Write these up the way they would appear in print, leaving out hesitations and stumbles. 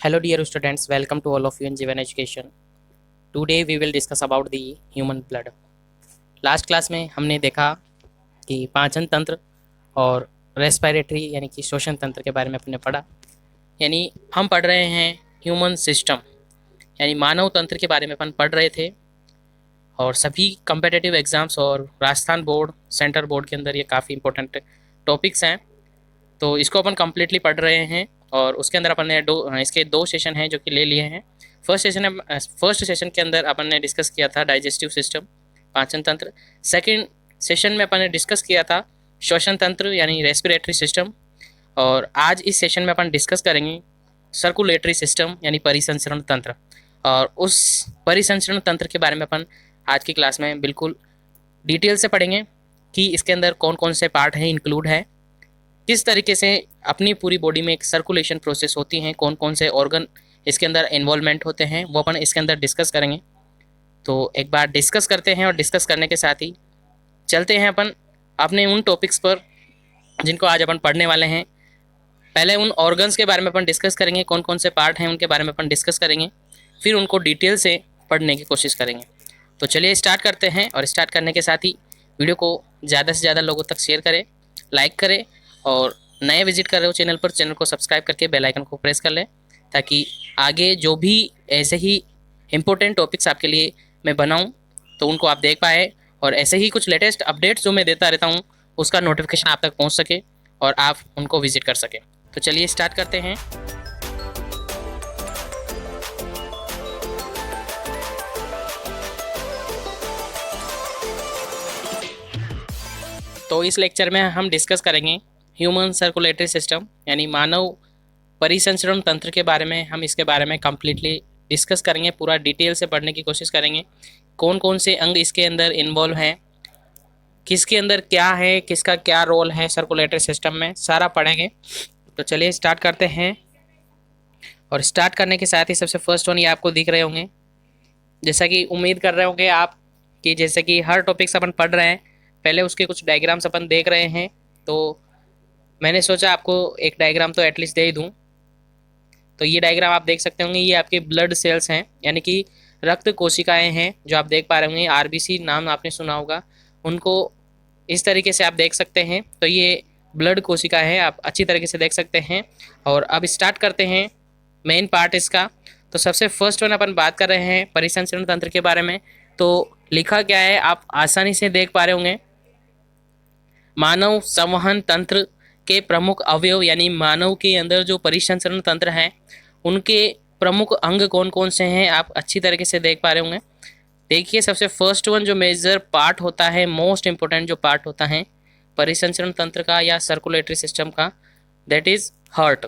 Hello dear students, welcome to all of you in Jeevan Education. Today we will discuss about the human blood. Last class में हमने देखा कि पाचन तंत्र और रेस्पिरेटरी यानी कि श्वसन तंत्र के बारे में अपने पढ़ा। यानी हम पढ़ रहे हैं ह्यूमन सिस्टम यानी मानव तंत्र के बारे में अपन पढ़ रहे थे। और सभी कम्पिटिटिव एग्ज़ाम्स और राजस्थान बोर्ड, सेंट्रल बोर्ड के अंदर ये काफ़ी इंपॉर्टेंट टॉपिक्स हैं, तो इसको अपन कम्प्लीटली पढ़ रहे हैं। और उसके अंदर अपन ने इसके दो सेशन हैं जो कि ले लिए हैं। फर्स्ट सेशन के अंदर अपन ने डिस्कस किया था डाइजेस्टिव सिस्टम, पाचन तंत्र। सेकंड सेशन में अपन ने डिस्कस किया था श्वसन तंत्र यानी रेस्पिरेटरी सिस्टम। और आज इस सेशन में अपन डिस्कस करेंगे सर्कुलेटरी सिस्टम यानी परिसंचरण तंत्र। और उस परिसंचरण तंत्र के बारे में अपन आज की क्लास में बिल्कुल डिटेल से पढ़ेंगे कि इसके अंदर कौन कौन से पार्ट हैं इंक्लूड है, किस तरीके से अपनी पूरी बॉडी में एक सर्कुलेशन प्रोसेस होती हैं, कौन कौन से ऑर्गन इसके अंदर इन्वॉल्वमेंट होते हैं, वो अपन इसके अंदर डिस्कस करेंगे। तो एक बार डिस्कस करते हैं और डिस्कस करने के साथ ही चलते हैं अपन अपने उन टॉपिक्स पर जिनको आज अपन पढ़ने वाले हैं। पहले उन ऑर्गन्स के बारे में अपन डिस्कस करेंगे, कौन कौन से पार्ट हैं उनके बारे में अपन डिस्कस करेंगे, फिर उनको डिटेल से पढ़ने की कोशिश करेंगे। तो चलिए स्टार्ट करते हैं। और स्टार्ट करने के साथ ही वीडियो को ज़्यादा से ज़्यादा लोगों तक शेयर करें, लाइक करें, और नए विजिट कर रहे हो चैनल पर, चैनल को सब्सक्राइब करके बेल आइकन को प्रेस कर लें, ताकि आगे जो भी ऐसे ही इम्पोर्टेंट टॉपिक्स आपके लिए मैं बनाऊं तो उनको आप देख पाए, और ऐसे ही कुछ लेटेस्ट अपडेट्स जो मैं देता रहता हूं उसका नोटिफिकेशन आप तक पहुंच सके और आप उनको विजिट कर सकें। तो चलिए स्टार्ट करते हैं। तो इस लेक्चर में हम डिस्कस करेंगे ह्यूमन सर्कुलेटरी सिस्टम यानी मानव परिसंचरण तंत्र के बारे में। हम इसके बारे में कम्प्लीटली डिस्कस करेंगे, पूरा डिटेल से पढ़ने की कोशिश करेंगे, कौन कौन से अंग इसके अंदर इन्वॉल्व हैं, किसके अंदर क्या है, किसका क्या रोल है सर्कुलेटरी सिस्टम में, सारा पढ़ेंगे। तो चलिए स्टार्ट करते हैं। और स्टार्ट करने के साथ ही सबसे फर्स्ट वन ये आपको दिख रहे होंगे, जैसा कि उम्मीद कर रहे होंगे आप कि जैसे कि हर टॉपिक्स अपन पढ़ रहे हैं पहले उसके कुछ डायग्राम्स अपन देख रहे हैं, तो मैंने सोचा आपको एक डायग्राम तो एटलीस्ट दे ही दूँ। तो ये डायग्राम आप देख सकते होंगे, ये आपके ब्लड सेल्स हैं यानी कि रक्त कोशिकाएं हैं जो आप देख पा रहे होंगे। आरबीसी नाम आपने सुना होगा, उनको इस तरीके से आप देख सकते हैं। तो ये ब्लड कोशिका है, आप अच्छी तरीके से देख सकते हैं। और अब स्टार्ट करते हैं मेन पार्ट इसका। तो सबसे फर्स्ट वन अपन बात कर रहे हैं परिसंचरण तंत्र के बारे में। तो लिखा क्या है आप आसानी से देख पा रहे होंगे, मानव संवहन तंत्र के प्रमुख अवयव यानी मानव के अंदर जो परिसंचरण तंत्र हैं उनके प्रमुख अंग कौन कौन से हैं आप अच्छी तरीके से देख पा रहे होंगे। देखिए सबसे फर्स्ट वन जो मेजर पार्ट होता है, मोस्ट इम्पोर्टेंट जो पार्ट होता है परिसंचरण तंत्र का या सर्कुलेटरी सिस्टम का, दैट इज हार्ट।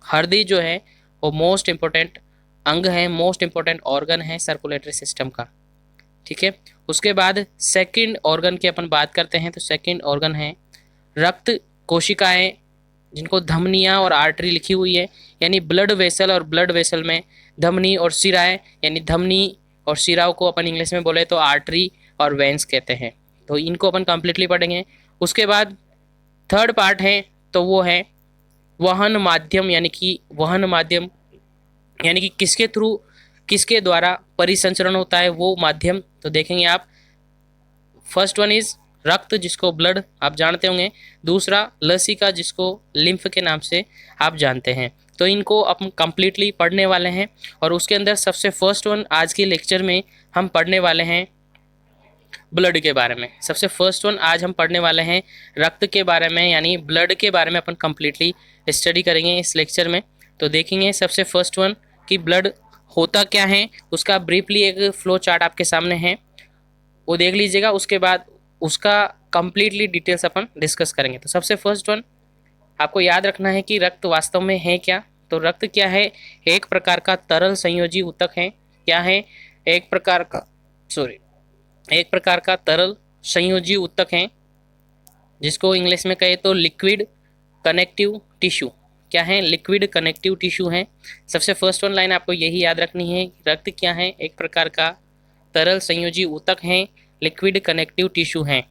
हृदय जो है वो मोस्ट इम्पोर्टेंट अंग है, मोस्ट इम्पोर्टेंट ऑर्गन है सर्कुलेटरी सिस्टम का। ठीक है, उसके बाद सेकंड ऑर्गन की अपन बात करते हैं। तो सेकंड ऑर्गन है रक्त कोशिकाएं, जिनको धमनियां और आर्टरी लिखी हुई है, यानी ब्लड वेसल। और ब्लड वेसल में धमनी और शिराएं, यानी धमनी और शिराओं को अपन इंग्लिश में बोले तो आर्टरी और वेंस कहते हैं। तो इनको अपन कंप्लीटली पढ़ेंगे। उसके बाद थर्ड पार्ट है तो वो है वहन माध्यम, यानी कि वहन माध्यम यानी कि किसके थ्रू, किसके द्वारा परिसंचरण होता है वो माध्यम। तो देखेंगे आप, फर्स्ट वन इज रक्त जिसको ब्लड आप जानते होंगे, दूसरा लसिका जिसको लिम्फ के नाम से आप जानते हैं। तो इनको अपन कंप्लीटली पढ़ने वाले हैं। और उसके अंदर सबसे फर्स्ट वन आज के लेक्चर में हम पढ़ने वाले हैं ब्लड के बारे में। सबसे फर्स्ट वन आज हम पढ़ने वाले हैं रक्त के बारे में, यानी ब्लड के बारे में अपन कंप्लीटली स्टडी करेंगे इस लेक्चर में। तो देखेंगे सबसे फर्स्ट वन कि ब्लड होता क्या है, उसका ब्रीफली एक फ्लो चार्ट आपके सामने है, वो देख लीजिएगा। उसके बाद उसका कंप्लीटली डिटेल्स अपन डिस्कस करेंगे। तो सबसे फर्स्ट वन आपको याद रखना है कि रक्त वास्तव में है क्या। तो रक्त क्या है, एक प्रकार का तरल संयोजी ऊतक है। क्या है, एक प्रकार का तरल संयोजी ऊतक है, जिसको इंग्लिश में कहे तो लिक्विड कनेक्टिव टिश्यू। क्या है, लिक्विड कनेक्टिव टिश्यू है। सबसे फर्स्ट वन लाइन आपको यही याद रखनी है, रक्त क्या है, एक प्रकार का तरल संयोजी ऊतक है, लिक्विड कनेक्टिव टिश्यू है।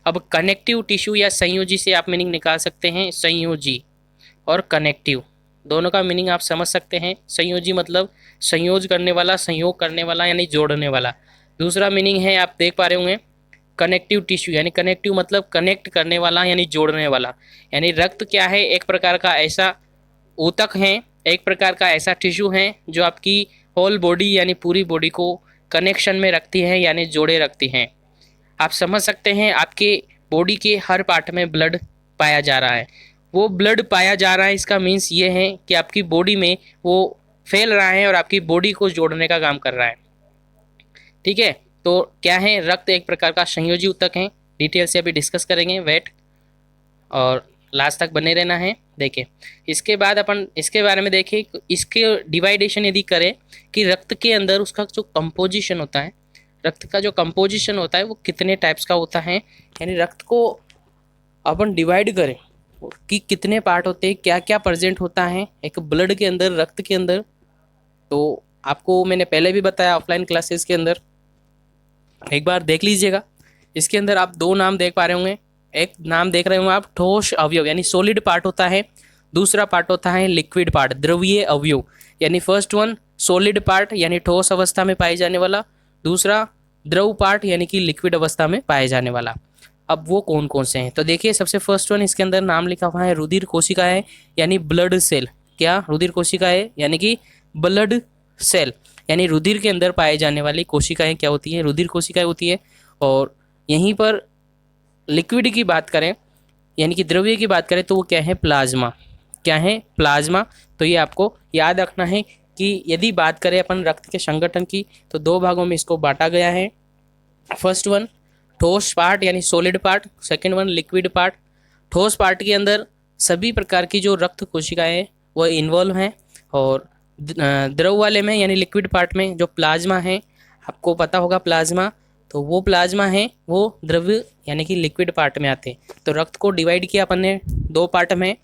अब कनेक्टिव टिश्यू या संयोजी से आप मीनिंग निकाल सकते हैं, संयोजी और कनेक्टिव। दोनों का मीनिंग आप समझ सकते हैं। संयोजी मतलब संयोज करने वाला, संयोग करने वाला यानी जोड़ने वाला। दूसरा मीनिंग है आप देख पा रहे होंगे कनेक्टिव टिश्यू, यानी कनेक्टिव मतलब कनेक्ट करने वाला यानी जोड़ने वाला। यानी रक्त क्या है, एक प्रकार का ऐसा ऊतक है, एक प्रकार का ऐसा टिश्यू है जो आपकी होल बॉडी यानी पूरी बॉडी को कनेक्शन में रखती है यानी जोड़े रखती है। आप समझ सकते हैं आपके बॉडी के हर पार्ट में ब्लड पाया जा रहा है। वो ब्लड पाया जा रहा है इसका मीन्स ये है कि आपकी बॉडी में वो फैल रहा है और आपकी बॉडी को जोड़ने का काम कर रहा है। ठीक है, तो क्या है, रक्त एक प्रकार का संयोजी ऊतक है। डिटेल से अभी डिस्कस करेंगे, वेट और लास्ट तक बने रहना है। देखिए इसके बाद अपन इसके बारे में देखें, इसके डिवाइडेशन यदि करें कि रक्त के अंदर उसका जो कंपोजिशन होता है, रक्त का जो कंपोजिशन होता है वो कितने टाइप्स का होता है, यानी रक्त को अपन डिवाइड करें कि कितने पार्ट होते हैं, क्या क्या प्रेजेंट होता है एक ब्लड के अंदर, रक्त के अंदर। तो आपको मैंने पहले भी बताया ऑफलाइन क्लासेस के अंदर, एक बार देख लीजिएगा। इसके अंदर आप दो नाम देख पा रहे होंगे, एक नाम देख रहे होंगे आप ठोस अवयव यानी सॉलिड पार्ट होता है, दूसरा पार्ट होता है लिक्विड पार्ट द्रवीय अवयव। यानी फर्स्ट वन सॉलिड पार्ट यानी ठोस अवस्था में पाए जाने वाला, दूसरा द्रव पार्ट यानी कि लिक्विड अवस्था में पाए जाने वाला। अब वो कौन कौन से हैं, तो देखिए सबसे फर्स्ट वन इसके अंदर नाम लिखा हुआ है रुधिर कोशिकाएं यानी ब्लड सेल। क्या, रुधिर कोशिकाएं यानी कि ब्लड सेल, यानी रुधिर के अंदर पाए जाने वाली कोशिकाएं क्या होती है, रुधिर कोशिकाएं होती है। और यहीं पर लिक्विड की बात करें यानी कि द्रव्य की बात करें तो वो क्या है, प्लाज्मा। क्या है, प्लाज्मा। तो ये आपको याद रखना है कि यदि बात करें अपन रक्त के संगठन की तो दो भागों में इसको बांटा गया है। फर्स्ट वन ठोस पार्ट यानी solid part, second one liquid part. ठोस पार्ट के अंदर सभी प्रकार की जो रक्त कोशिकाएं वो इन्वॉल्व हैं, और द्रव वाले में यानी लिक्विड पार्ट में जो प्लाज्मा है, आपको पता होगा प्लाज्मा, तो वो प्लाज्मा है वो द्रव्य यानी कि लिक्विड पार्ट में आते हैं। तो रक्त को डिवाइड किया अपन ने दो पार्ट में,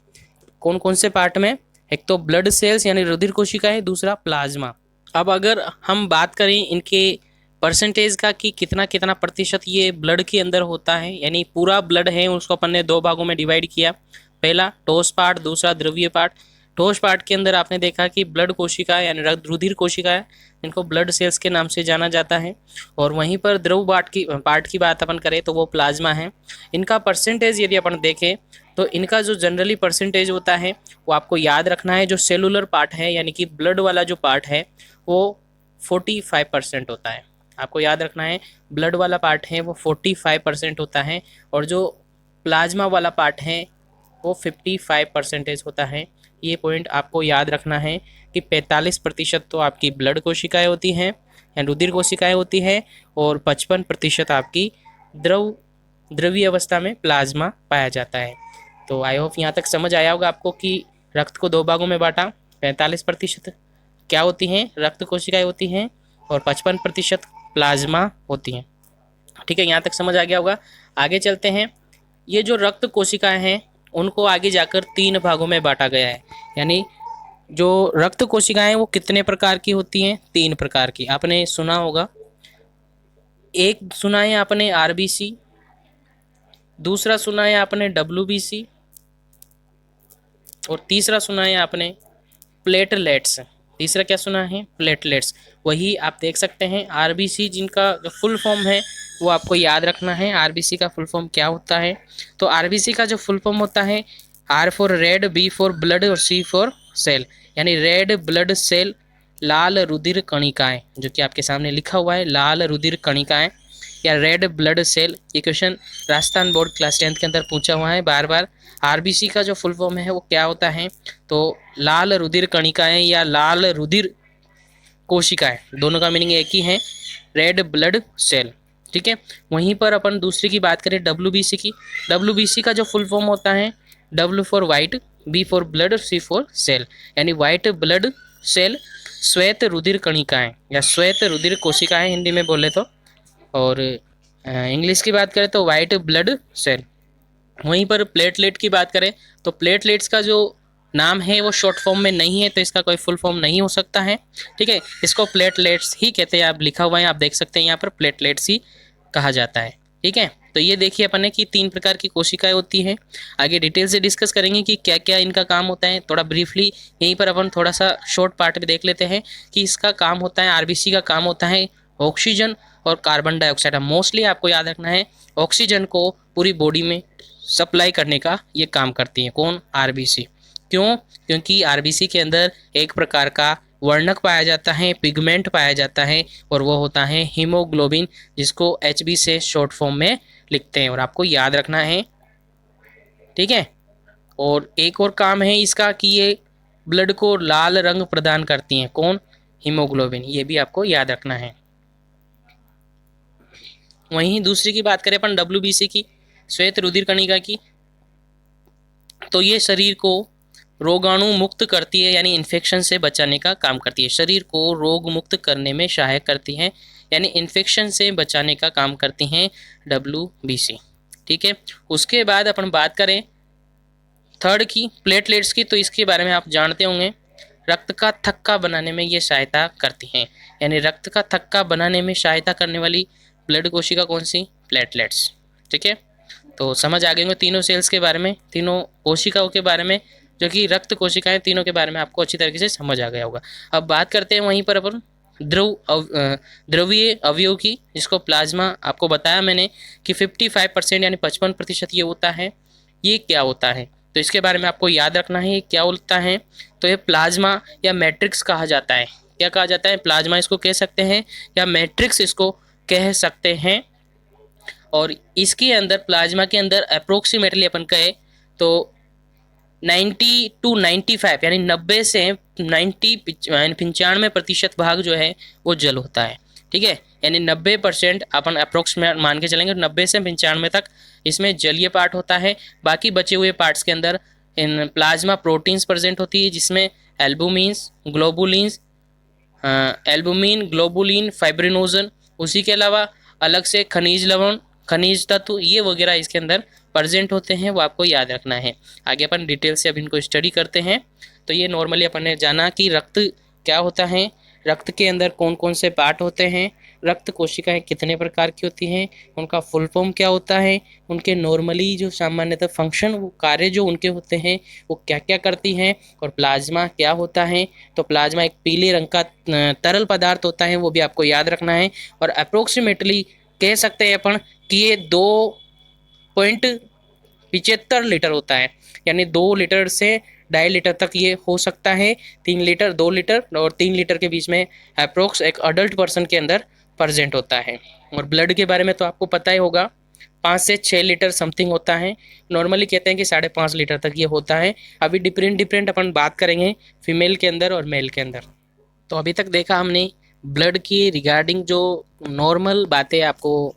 कौन कौन से पार्ट में, एक तो ब्लड सेल्स यानी रुधिर कोशिकाएं, दूसरा प्लाज्मा। अब अगर हम बात करें इनके परसेंटेज का कि कितना कितना प्रतिशत ये ब्लड के अंदर होता है, यानी पूरा ब्लड है उसको अपन ने दो भागों में डिवाइड किया, पहला ठोस पार्ट, दूसरा द्रवीय पार्ट। ठोस पार्ट के अंदर आपने देखा कि ब्लड कोशिका यानी रुधिर कोशिका, इनको ब्लड सेल्स के नाम से जाना जाता है। और वहीं पर द्रव पार्ट की बात अपन करें तो वो प्लाज्मा है। इनका परसेंटेज यदि अपन देखें तो इनका जो जनरली परसेंटेज होता है वो आपको याद रखना है, जो सेलुलर पार्ट है यानी कि ब्लड वाला जो पार्ट है वो 45% होता है। आपको याद रखना है ब्लड वाला पार्ट है वो 45% होता है, और जो प्लाज्मा वाला पार्ट है वो 55% होता है। ये पॉइंट आपको याद रखना है कि 45% तो आपकी ब्लड कोशिकाएं होती हैं या रुधिर कोशिकाएं होती है, और 55% आपकी द्रवीय अवस्था में प्लाज्मा पाया जाता है। तो आई होप यहाँ तक समझ आया होगा आपको कि रक्त को दो भागों में बांटा, 45% क्या होती हैं, रक्त कोशिकाएं होती हैं, और 55% प्लाज्मा होती हैं। ठीक है, यहाँ तक समझ आ गया होगा। आगे चलते हैं। ये जो रक्त कोशिकाएं हैं उनको आगे जाकर 3 भागों में बांटा गया है, यानी जो रक्त कोशिकाएं वो कितने प्रकार की होती हैं, 3 प्रकार की। आपने सुना होगा, एक सुना है आपने आरबीसी, दूसरा सुना है आपने डब्ल्यूबीसी, और तीसरा सुना है आपने प्लेटलेट्स। तीसरा क्या सुना है, प्लेटलेट्स। वही आप देख सकते हैं आरबीसी, जिनका जो फुल फॉर्म है वो आपको याद रखना है। आरबीसी का फुल फॉर्म क्या होता है, तो आरबीसी का जो फुल फॉर्म होता है, R for red, B for blood और सी फॉर सेल, यानी रेड ब्लड सेल, लाल रुधिर कणिकाएं, जो कि आपके सामने लिखा हुआ है लाल रुधिर कणिकाएं या रेड ब्लड सेल। ये क्वेश्चन राजस्थान बोर्ड क्लास 10 के अंदर पूछा हुआ है बार बार। आरबीसी का जो फुल फॉर्म है वो क्या होता है, तो लाल रुधिर कणिकाएं या लाल रुधिर कोशिकाएं, दोनों का मीनिंग एक ही है, रेड ब्लड सेल। ठीक है, वहीं पर अपन दूसरी की बात करें डब्ल्यूबीसी की। डब्ल्यूबीसी का जो फुल फॉर्म होता है, W for white, B for blood, C for cell, यानी वाइट ब्लड सेल, श्वेत रुधिर कणिकाएं या श्वेत रुधिर कोशिकाएं हिंदी में बोले तो, और इंग्लिश की बात करें तो वाइट ब्लड सेल। वहीं पर प्लेटलेट की बात करें तो प्लेटलेट्स का जो नाम है वो शॉर्ट फॉर्म में नहीं है, तो इसका कोई फुल फॉर्म नहीं हो सकता है। ठीक है, इसको प्लेटलेट्स ही कहते हैं, आप लिखा हुआ है, आप देख सकते हैं यहाँ पर प्लेटलेट्स ही कहा जाता है। ठीक है, तो ये देखिए अपन ने कि 3 प्रकार की कोशिकाएं होती हैं। आगे डिटेल से डिस्कस करेंगे कि क्या क्या इनका काम होता है। थोड़ा ब्रीफली यहीं पर अपन थोड़ा सा शॉर्ट पार्ट में देख लेते हैं कि इसका काम होता है, आरबीसी का काम होता है ऑक्सीजन और कार्बन डाइऑक्साइड। मोस्टली आपको याद रखना है ऑक्सीजन को पूरी बॉडी में सप्लाई करने का ये काम करती है। कौन? आरबीसी। क्यों? क्योंकि आरबीसी के अंदर एक प्रकार का वर्णक पाया जाता है, पिगमेंट पाया जाता है, और वो होता है हीमोग्लोबिन, जिसको एचबी से शॉर्ट फॉर्म में लिखते हैं, और आपको याद रखना है। ठीक है, और एक और काम है इसका कि ये ब्लड को लाल रंग प्रदान करती हैं। कौन? हीमोग्लोबिन। ये भी आपको याद रखना है। वहीं दूसरी की बात करें अपन डब्ल्यूबीसी की, श्वेत रुधिर कणिका की, तो ये शरीर को रोगाणु मुक्त करती है, यानी इन्फेक्शन से बचाने का काम करती है। शरीर को रोग मुक्त करने में सहायक करती हैं, यानी इन्फेक्शन से बचाने का काम करती हैं डब्ल्यूबीसी। ठीक है, उसके बाद अपन बात करें थर्ड की, प्लेटलेट्स की, तो इसके बारे में आप जानते होंगे। रक्त का थक्का बनाने में ये सहायता करती हैं, यानी रक्त का थक्का बनाने में सहायता करने वाली ब्लड कोशिका कौन सी? प्लेटलेट्स। ठीक है, तो समझ आ गए होंगे तीनों सेल्स के बारे में, तीनों कोशिकाओं के बारे में, जो कि रक्त कोशिकाएं, तीनों के बारे में आपको अच्छी तरीके से समझ आ गया होगा। अब बात करते हैं वहीं पर अपन द्रवीय अवयव की, जिसको प्लाज्मा, आपको बताया मैंने कि 55% यानी 55% ये होता है। ये क्या होता है? तो इसके बारे में आपको याद रखना है, ये क्या होता है। तो ये प्लाज्मा या मैट्रिक्स कहा जाता है। क्या कहा जाता है? प्लाज्मा इसको कह सकते हैं, या मैट्रिक्स इसको कह सकते हैं। और इसके अंदर, प्लाज्मा के अंदर अप्रोक्सीमेटली अपन कहे तो 90 to 95 यानी 90 से 95% भाग जो है वो जल होता है। ठीक है, यानी 90% अपन अप्रोक्सीमेट मान के चलेंगे, 90 से 95 तक इसमें जलीय पार्ट होता है। बाकी बचे हुए पार्ट्स के अंदर इन प्लाज्मा प्रोटीन्स प्रेजेंट होती है, जिसमें एल्बुमिन्स, ग्लोबुलिन्स, एल्बुमिन, ग्लोबुलिन, फाइब्रिनोजन, उसी के अलावा अलग से खनिज लवण, खनिज तत्व, ये वगैरह इसके अंदर प्रेजेंट होते हैं, वो आपको याद रखना है। आगे अपन डिटेल से अब इनको स्टडी करते हैं। तो ये नॉर्मली अपन ने जाना कि रक्त क्या होता है, रक्त के अंदर कौन कौन से पार्ट होते हैं, रक्त कोशिकाएं कितने प्रकार की होती हैं, उनका फुल फॉर्म क्या होता है, उनके नॉर्मली जो सामान्यतः फंक्शन, वो कार्य जो उनके होते हैं वो क्या क्या करती हैं, और प्लाज्मा क्या होता है। तो प्लाज्मा एक पीले रंग का तरल पदार्थ होता है, वो भी आपको याद रखना है। और अप्रोक्सीमेटली कह सकते हैं अपन कि ये 2.75 लीटर होता है, यानी 2 लीटर से 2.5 लीटर तक ये हो सकता है। 3 लीटर, 2 लीटर और 3 लीटर के बीच में अप्रोक्स एक अडल्ट पर्सन के अंदर प्रेजेंट होता है। और ब्लड के बारे में तो आपको पता ही होगा, 5 से 6 लीटर समथिंग होता है। नॉर्मली कहते हैं कि 5.5 लीटर तक ये होता है। अभी डिफरेंट अपन बात करेंगे फीमेल के अंदर और मेल के अंदर। तो अभी तक देखा हमने ब्लड की रिगार्डिंग जो नॉर्मल बातें आपको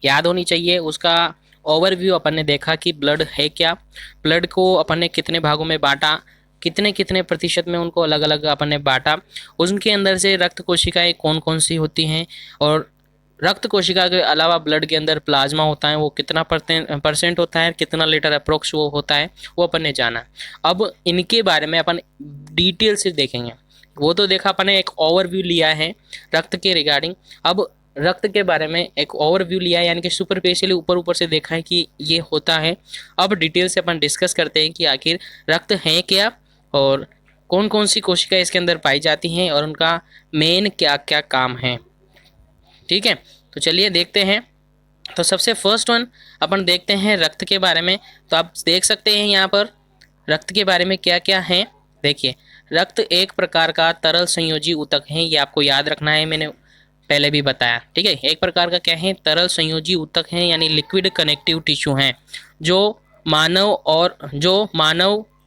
याद होनी चाहिए, उसका ओवरव्यू अपन ने देखा कि ब्लड है क्या, ब्लड को अपन ने कितने भागों में बांटा, कितने कितने प्रतिशत में उनको अलग अलग अपन ने बांटा, उनके अंदर से रक्त कोशिकाएं कौन कौन सी होती हैं, और रक्त कोशिका के अलावा ब्लड के अंदर प्लाज्मा होता है, वो कितना परसेंट होता है, कितना लीटर अप्रोक्स वो होता है, वो अपन ने जाना। अब इनके बारे में अपन डिटेल से देखेंगे। वो तो देखा अपन ने, एक ओवरव्यू लिया है रक्त के रिगार्डिंग। अब रक्त के बारे में एक ओवरव्यू लिया है, यानी कि सुपरफिशियली ऊपर ऊपर से देखा है कि ये होता है। अब डिटेल से अपन डिस्कस करते हैं कि आखिर रक्त है क्या, और कौन कौन सी कोशिका इसके अंदर पाई जाती हैं, और उनका मेन क्या क्या काम है। ठीक है, तो चलिए देखते हैं। तो सबसे फर्स्ट वन अपन देखते हैं रक्त के बारे में। तो आप देख सकते हैं यहाँ पर रक्त के बारे में क्या क्या है। देखिए, रक्त एक प्रकार का तरल संयोजी ऊतक है, ये आपको याद रखना है, मैंने पहले भी बताया। ठीक है, एक प्रकार का क्या है, तरल संयोजी ऊतक है, यानी लिक्विड कनेक्टिव टिश्यू हैं, जो मानव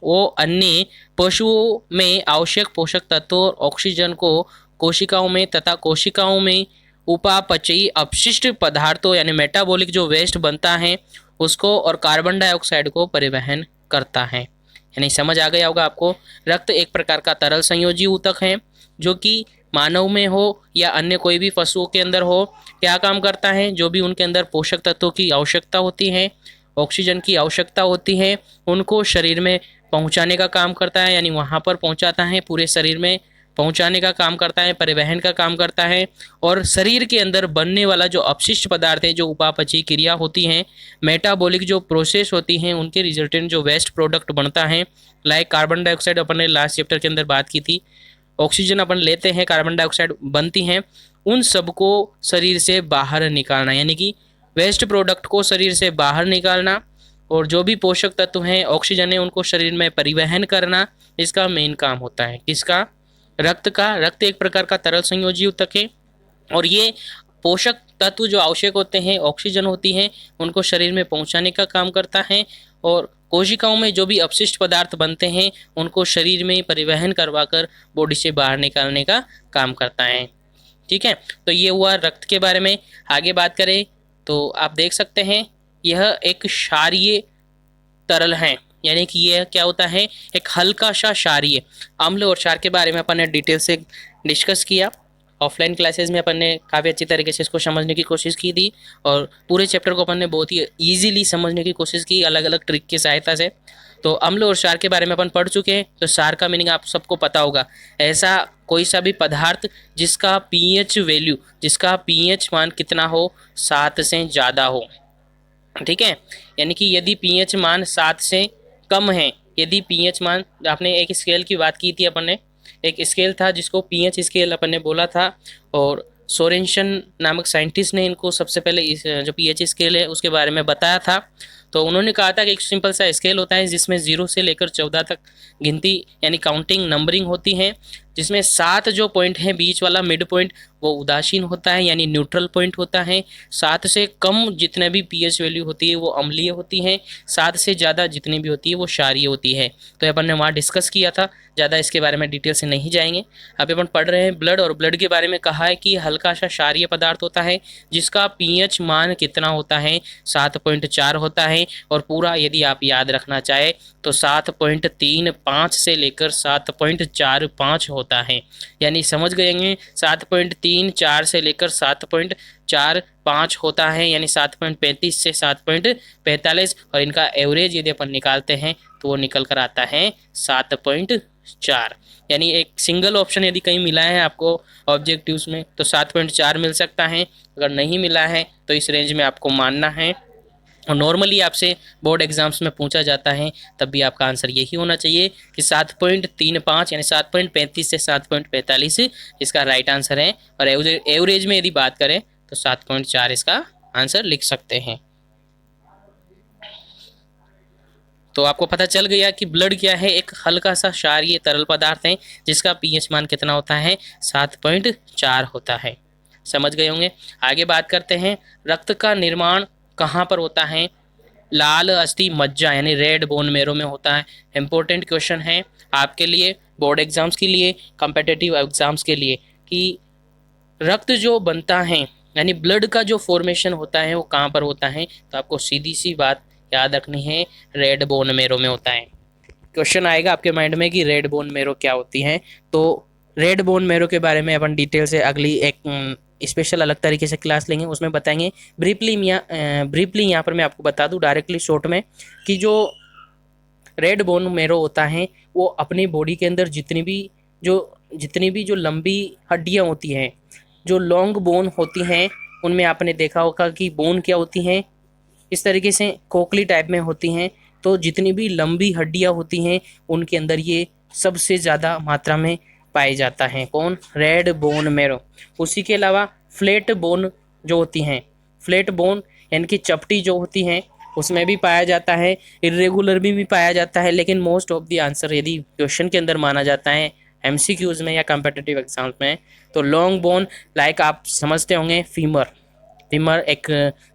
वो अन्य पशुओं में आवश्यक पोषक तत्वों और ऑक्सीजन को कोशिकाओं में तथा कोशिकाओं में उपापचयी अपशिष्ट पदार्थों यानी मेटाबॉलिक जो वेस्ट बनता है उसको, और कार्बन डाइऑक्साइड को परिवहन करता है। यानी समझ आ गया होगा आपको, रक्त एक प्रकार का तरल संयोजी ऊतक है, जो कि मानव में हो या अन्य कोई भी पशुओं के अंदर हो, क्या काम करता है, जो भी उनके अंदर पोषक तत्वों की आवश्यकता होती है, ऑक्सीजन की आवश्यकता होती है, उनको शरीर में पहुंचाने का काम करता है, यानी वहां पर पहुंचाता है, पूरे शरीर में पहुंचाने का काम करता है, परिवहन का काम करता है। और शरीर के अंदर बनने वाला जो अपशिष्ट पदार्थ है, जो उपापचयी क्रिया होती हैं, मेटाबॉलिक जो प्रोसेस होती हैं, उनके रिजल्टेंट जो वेस्ट प्रोडक्ट बनता है, लाइक कार्बन डाइऑक्साइड अपन ने लास्ट चैप्टर के अंदर बात की थी, ऑक्सीजन अपन लेते हैं, कार्बन डाइऑक्साइड बनती हैं, उन सबको शरीर से बाहर निकालना, यानी कि वेस्ट प्रोडक्ट को शरीर से बाहर निकालना, और जो भी पोषक तत्व हैं, ऑक्सीजन है, उनको शरीर में परिवहन करना, इसका मेन काम होता है। किसका? रक्त का। रक्त एक प्रकार का तरल संयोजी ऊतक है, और ये पोषक तत्व जो आवश्यक होते हैं, ऑक्सीजन होती है, उनको शरीर में पहुंचाने का काम करता है। और कोशिकाओं में जो भी अपशिष्ट पदार्थ बनते हैं, उनको शरीर में परिवहन करवाकर बॉडी से बाहर निकालने का काम करता है। ठीक है, तो ये हुआ रक्त के बारे में। आगे बात करें तो आप देख सकते हैं, यह एक क्षारीय तरल है, यानी कि यह क्या होता है, एक हल्का सा क्षारीय। अम्ल और क्षार के बारे में अपन ने डिटेल से डिस्कस किया। ऑफलाइन क्लासेस में अपन ने काफ़ी अच्छी तरीके से इसको समझने की कोशिश की थी, और पूरे चैप्टर को अपन ने बहुत ही ईजिली समझने की कोशिश की अलग अलग ट्रिक की सहायता से। तो अम्ल और क्षार के बारे में अपन पढ़ चुके हैं। तो क्षार का मीनिंग आप सबको पता होगा, ऐसा कोई सा भी पदार्थ जिसका पीएच वैल्यू, जिसका पीएच मान कितना हो, 7 से ज़्यादा हो। ठीक है, यानी कि यदि पीएच मान 7 से कम है, यदि पीएच मान, आपने एक स्केल की बात की थी अपन ने, एक स्केल था जिसको पीएच स्केल अपन ने बोला था, और सोरेंसन नामक साइंटिस्ट ने इनको सबसे पहले इस जो पीएच स्केल है उसके बारे में बताया था। तो उन्होंने कहा था कि एक सिंपल सा स्केल होता है जिसमें 0 से लेकर 14 तक गिनती यानी काउंटिंग नंबरिंग होती है, जिसमें 7 जो पॉइंट है बीच वाला मिड पॉइंट वो उदासीन होता है यानी न्यूट्रल पॉइंट होता है। 7 से कम जितने भी पीएच वैल्यू होती है वो अम्लीय होती है, 7 से ज़्यादा जितनी भी होती है वो क्षारीय होती है। तो अपन ने वहाँ डिस्कस किया था, ज़्यादा इसके बारे में डिटेल से नहीं जाएंगे। अभी अपन पढ़ रहे हैं ब्लड, और ब्लड के बारे में कहा है कि हल्का सा क्षारीय पदार्थ होता है जिसका पीएच मान कितना होता है, 7.4 होता है। और पूरा यदि आप याद रखना चाहे तो 7.35 से लेकर 7.45 होता है, यानी समझ गए, 7.34 से लेकर 7.45 होता है, यानी 7.35 से 7.45। और इनका एवरेज यदि अपन निकालते हैं तो वो निकल कर आता है 7.4। यानी एक सिंगल ऑप्शन यदि कहीं मिला है आपको ऑब्जेक्टिव्स में तो 7.4 मिल सकता है, अगर नहीं मिला है तो इस रेंज में आपको मानना है। और नॉर्मली आपसे बोर्ड एग्जाम्स में पूछा जाता है तब भी आपका आंसर यही होना चाहिए कि 7.35 यानी 7.35 से 7.45 इसका राइट आंसर है। और एवरेज में यदि बात करें तो 7.4 इसका आंसर लिख सकते हैं। तो आपको पता चल गया कि ब्लड क्या है, एक हल्का सा क्षारीय तरल पदार्थ है जिसका पीएच मान कितना होता है, 7.4 होता है। समझ गए होंगे। आगे बात करते हैं, रक्त का निर्माण कहाँ पर होता है? लाल अस्थि मज्जा यानी रेड बोन मेरो में होता है। इंपॉर्टेंट क्वेश्चन है आपके लिए, बोर्ड एग्जाम्स के लिए, कॉम्पिटिटिव एग्जाम्स के लिए, कि रक्त जो बनता है यानी ब्लड का जो फॉर्मेशन होता है वो कहाँ पर होता है? तो आपको सीधी सी बात याद रखनी है, रेड बोन मेरो में होता है। क्वेश्चन आएगा आपके माइंड में कि रेड बोन मेरो क्या होती है, तो रेड बोन मेरो के बारे में अपन डिटेल से अगली एक स्पेशल अलग तरीके से क्लास लेंगे, उसमें बताएंगे। ब्रीफली यहाँ पर मैं आपको बता दूँ डायरेक्टली शॉर्ट में कि जो रेड बोन मेरो होता है वो अपनी बॉडी के अंदर जितनी भी जो लंबी हड्डियाँ होती हैं, जो लॉन्ग बोन होती हैं, उनमें आपने देखा होगा कि बोन क्या होती हैं, इस तरीके से खोखली टाइप में होती हैं। तो जितनी भी लंबी हड्डियाँ होती हैं उनके अंदर ये सबसे ज़्यादा मात्रा में पाए जाता है। कौन? Red bone marrow. उसी के अलावा फ्लैट बोन जो होती हैं, फ्लैट बोन यानी कि चपटी जो होती हैं उसमें भी पाया जाता है, इरेगुलर भी पाया जाता है, लेकिन मोस्ट ऑफ द आंसर यदि क्वेश्चन के अंदर माना जाता है एमसीक्यूज में या कॉम्पिटिटिव एग्जाम्स में, तो लॉन्ग बोन लाइक आप समझते होंगे फीमर एक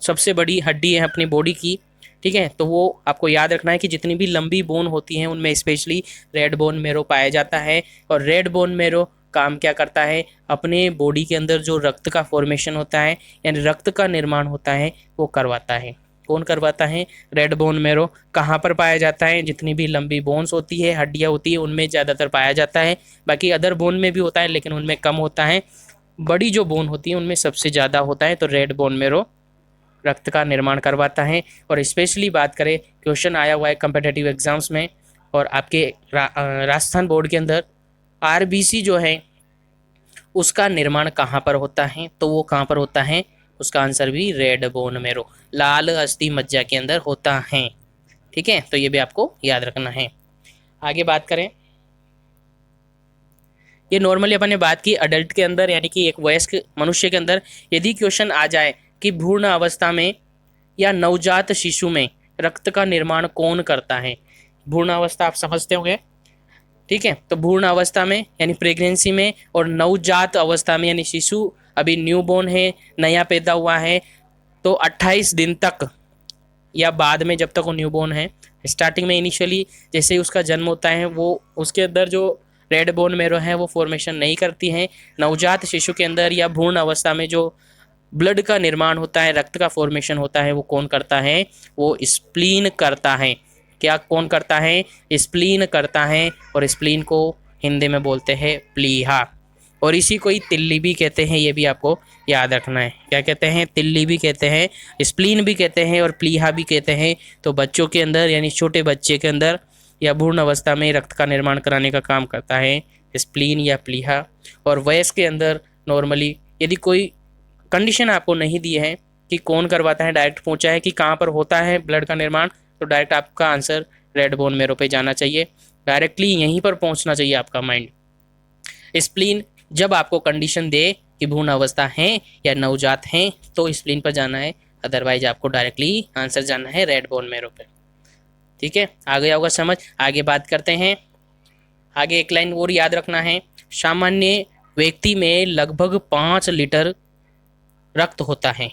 सबसे बड़ी हड्डी है अपनी बॉडी की। ठीक है, तो वो आपको याद रखना है कि जितनी भी लंबी बोन होती हैं उनमें स्पेशली रेड बोन मेरो पाया जाता है। और रेड बोन मेरो काम क्या करता है? अपने बॉडी के अंदर जो रक्त का फॉर्मेशन होता है यानी रक्त का निर्माण होता है वो करवाता है। कौन करवाता है? Red bone marrow. कहाँ पर पाया जाता है? जितनी भी लंबी बोन्स होती है, हड्डियाँ होती है, उनमें ज़्यादातर पाया जाता है। बाकी अदर बोन में भी होता है लेकिन उनमें कम होता है। बड़ी जो बोन होती है उनमें सबसे ज़्यादा होता है। तो रेड बोन मेरो रक्त का निर्माण करवाता है। और स्पेशली बात करें, क्वेश्चन आया हुआ है कॉम्पिटिटिव एग्जाम्स में और आपके राजस्थान बोर्ड के अंदर, आरबीसी जो है उसका निर्माण कहाँ पर होता है, तो वो कहाँ पर होता है, उसका आंसर भी रेड बोन मेरो, लाल अस्थि मज्जा के अंदर होता है। ठीक है, तो ये भी आपको याद रखना है। आगे बात करें, ये नॉर्मली अपन ने बात की अडल्ट के अंदर यानी कि एक वयस्क मनुष्य के अंदर यदि क्वेश्चन आ जाए कि भ्रूण अवस्था में या नवजात शिशु में रक्त का निर्माण कौन करता है। भ्रूण अवस्था आप समझते होंगे, ठीक है, तो भ्रूण अवस्था में यानी प्रेगनेंसी में और नवजात अवस्था में यानी शिशु अभी न्यूबॉर्न है, नया पैदा हुआ है, तो 28 दिन तक या बाद में जब तक वो न्यूबॉर्न है, स्टार्टिंग में इनिशियली जैसे ही उसका जन्म होता है वो उसके अंदर जो रेड बोन मेरो है वो फॉर्मेशन नहीं करती हैं। नवजात शिशु के अंदर या भ्रूण अवस्था में जो ब्लड का निर्माण होता है, रक्त का फॉर्मेशन होता है, वो कौन करता है, वो स्प्लीन करता है। क्या कौन करता है, स्प्लीन करता है, और स्प्लीन को हिंदी में बोलते हैं प्लीहा, और इसी को ही तिल्ली भी कहते हैं, ये भी आपको याद रखना है। क्या कहते हैं, तिल्ली भी कहते हैं, स्प्लीन भी कहते हैं और प्लीहा भी कहते हैं। तो बच्चों के अंदर यानी छोटे बच्चे के अंदर या भ्रूण अवस्था में रक्त का निर्माण कराने का काम करता है स्प्लीन या प्लीहा। और वयस्क के अंदर नॉर्मली यदि कोई कंडीशन आपको नहीं दी है कि कौन करवाता है, डायरेक्ट पूछा है कि कहाँ पर होता है ब्लड का निर्माण, तो डायरेक्ट आपका आंसर रेड बोन मेरो पे जाना चाहिए, डायरेक्टली यहीं पर पहुंचना चाहिए आपका माइंड। स्प्लीन जब आपको कंडीशन दे कि भ्रूण अवस्था है या नवजात है तो स्प्लीन पर जाना है, अदरवाइज आपको डायरेक्टली आंसर जाना है रेड बोन मेरो पे। ठीक है, आ गया होगा समझ। आगे बात करते हैं, आगे एक लाइन और याद रखना है, सामान्य व्यक्ति में लगभग 5 लीटर रक्त होता है।